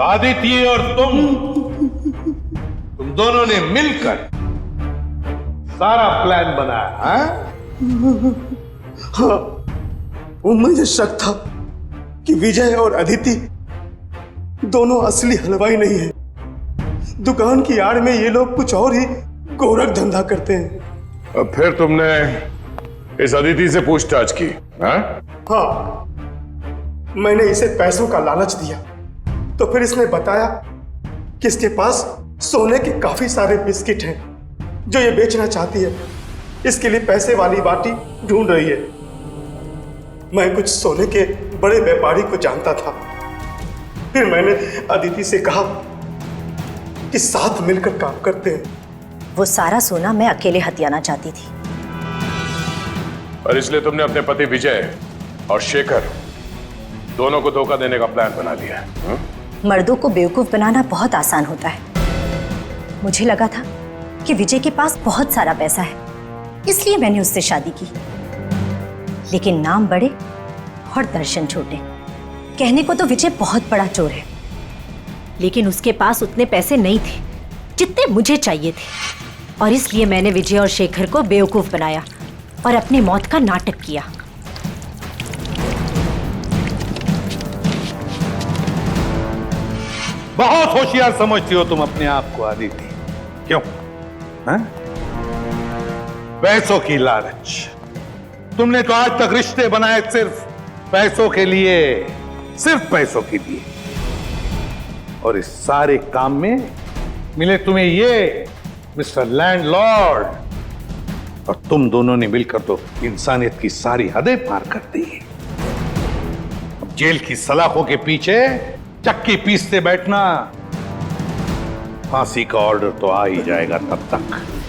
आदिति और तुम दोनों ने मिलकर सारा प्लान बनाया, हाँ? हाँ, वो मुझे शक था कि विजय और अदिति दोनों असली हलवाई नहीं है। दुकान की आड़ में ये लोग कुछ और ही गोरख धंधा करते हैं। अब फिर तुमने इस अदिति से पूछताछ की, हाँ? हाँ, मैंने इसे पैसों का लालच दिया तो फिर इसने बताया कि इसके पास सोने के काफी सारे बिस्किट हैं जो ये बेचना चाहती है। इसके लिए पैसे वाली बाटी ढूंढ रही है। मैं कुछ सोने के बड़े व्यापारी को जानता था। फिर मैंने अदिति से कहा कि साथ मिलकर काम करते हैं। वो सारा सोना मैं अकेले हथियाना चाहती थी। और इसलिए तुमने अपने पति विजय और शेखर दोनों को धोखा देने का प्लान बना लिया है। मर्दों को बेवकूफ बनाना बहुत आसान होता है। मुझे लगा था कि विजय के पास बहुत सारा पैसा है, इसलिए मैंने उससे शादी की। लेकिन नाम बड़े और दर्शन छोटे। कहने को तो विजय बहुत बड़ा चोर है, लेकिन उसके पास उतने पैसे नहीं थे जितने मुझे चाहिए थे। और इसलिए मैंने विजय और शेखर को बेवकूफ बनाया और अपनी मौत का नाटक किया। बहुत होशियार समझती हो तुम अपने आप को आदिति, क्यों? हाँ? पैसों की लालच। तुमने तो आज तक रिश्ते बनाए सिर्फ पैसों के लिए, सिर्फ पैसों के लिए। और इस सारे काम में मिले तुम्हें ये मिस्टर लैंडलॉर्ड और तुम दोनों ने मिलकर तो इंसानियत की सारी हदें पार कर दी। अब जेल की सलाखों के पीछे चक्की पीसते बैठना, फांसी का ऑर्डर तो आ ही जाएगा तब तक।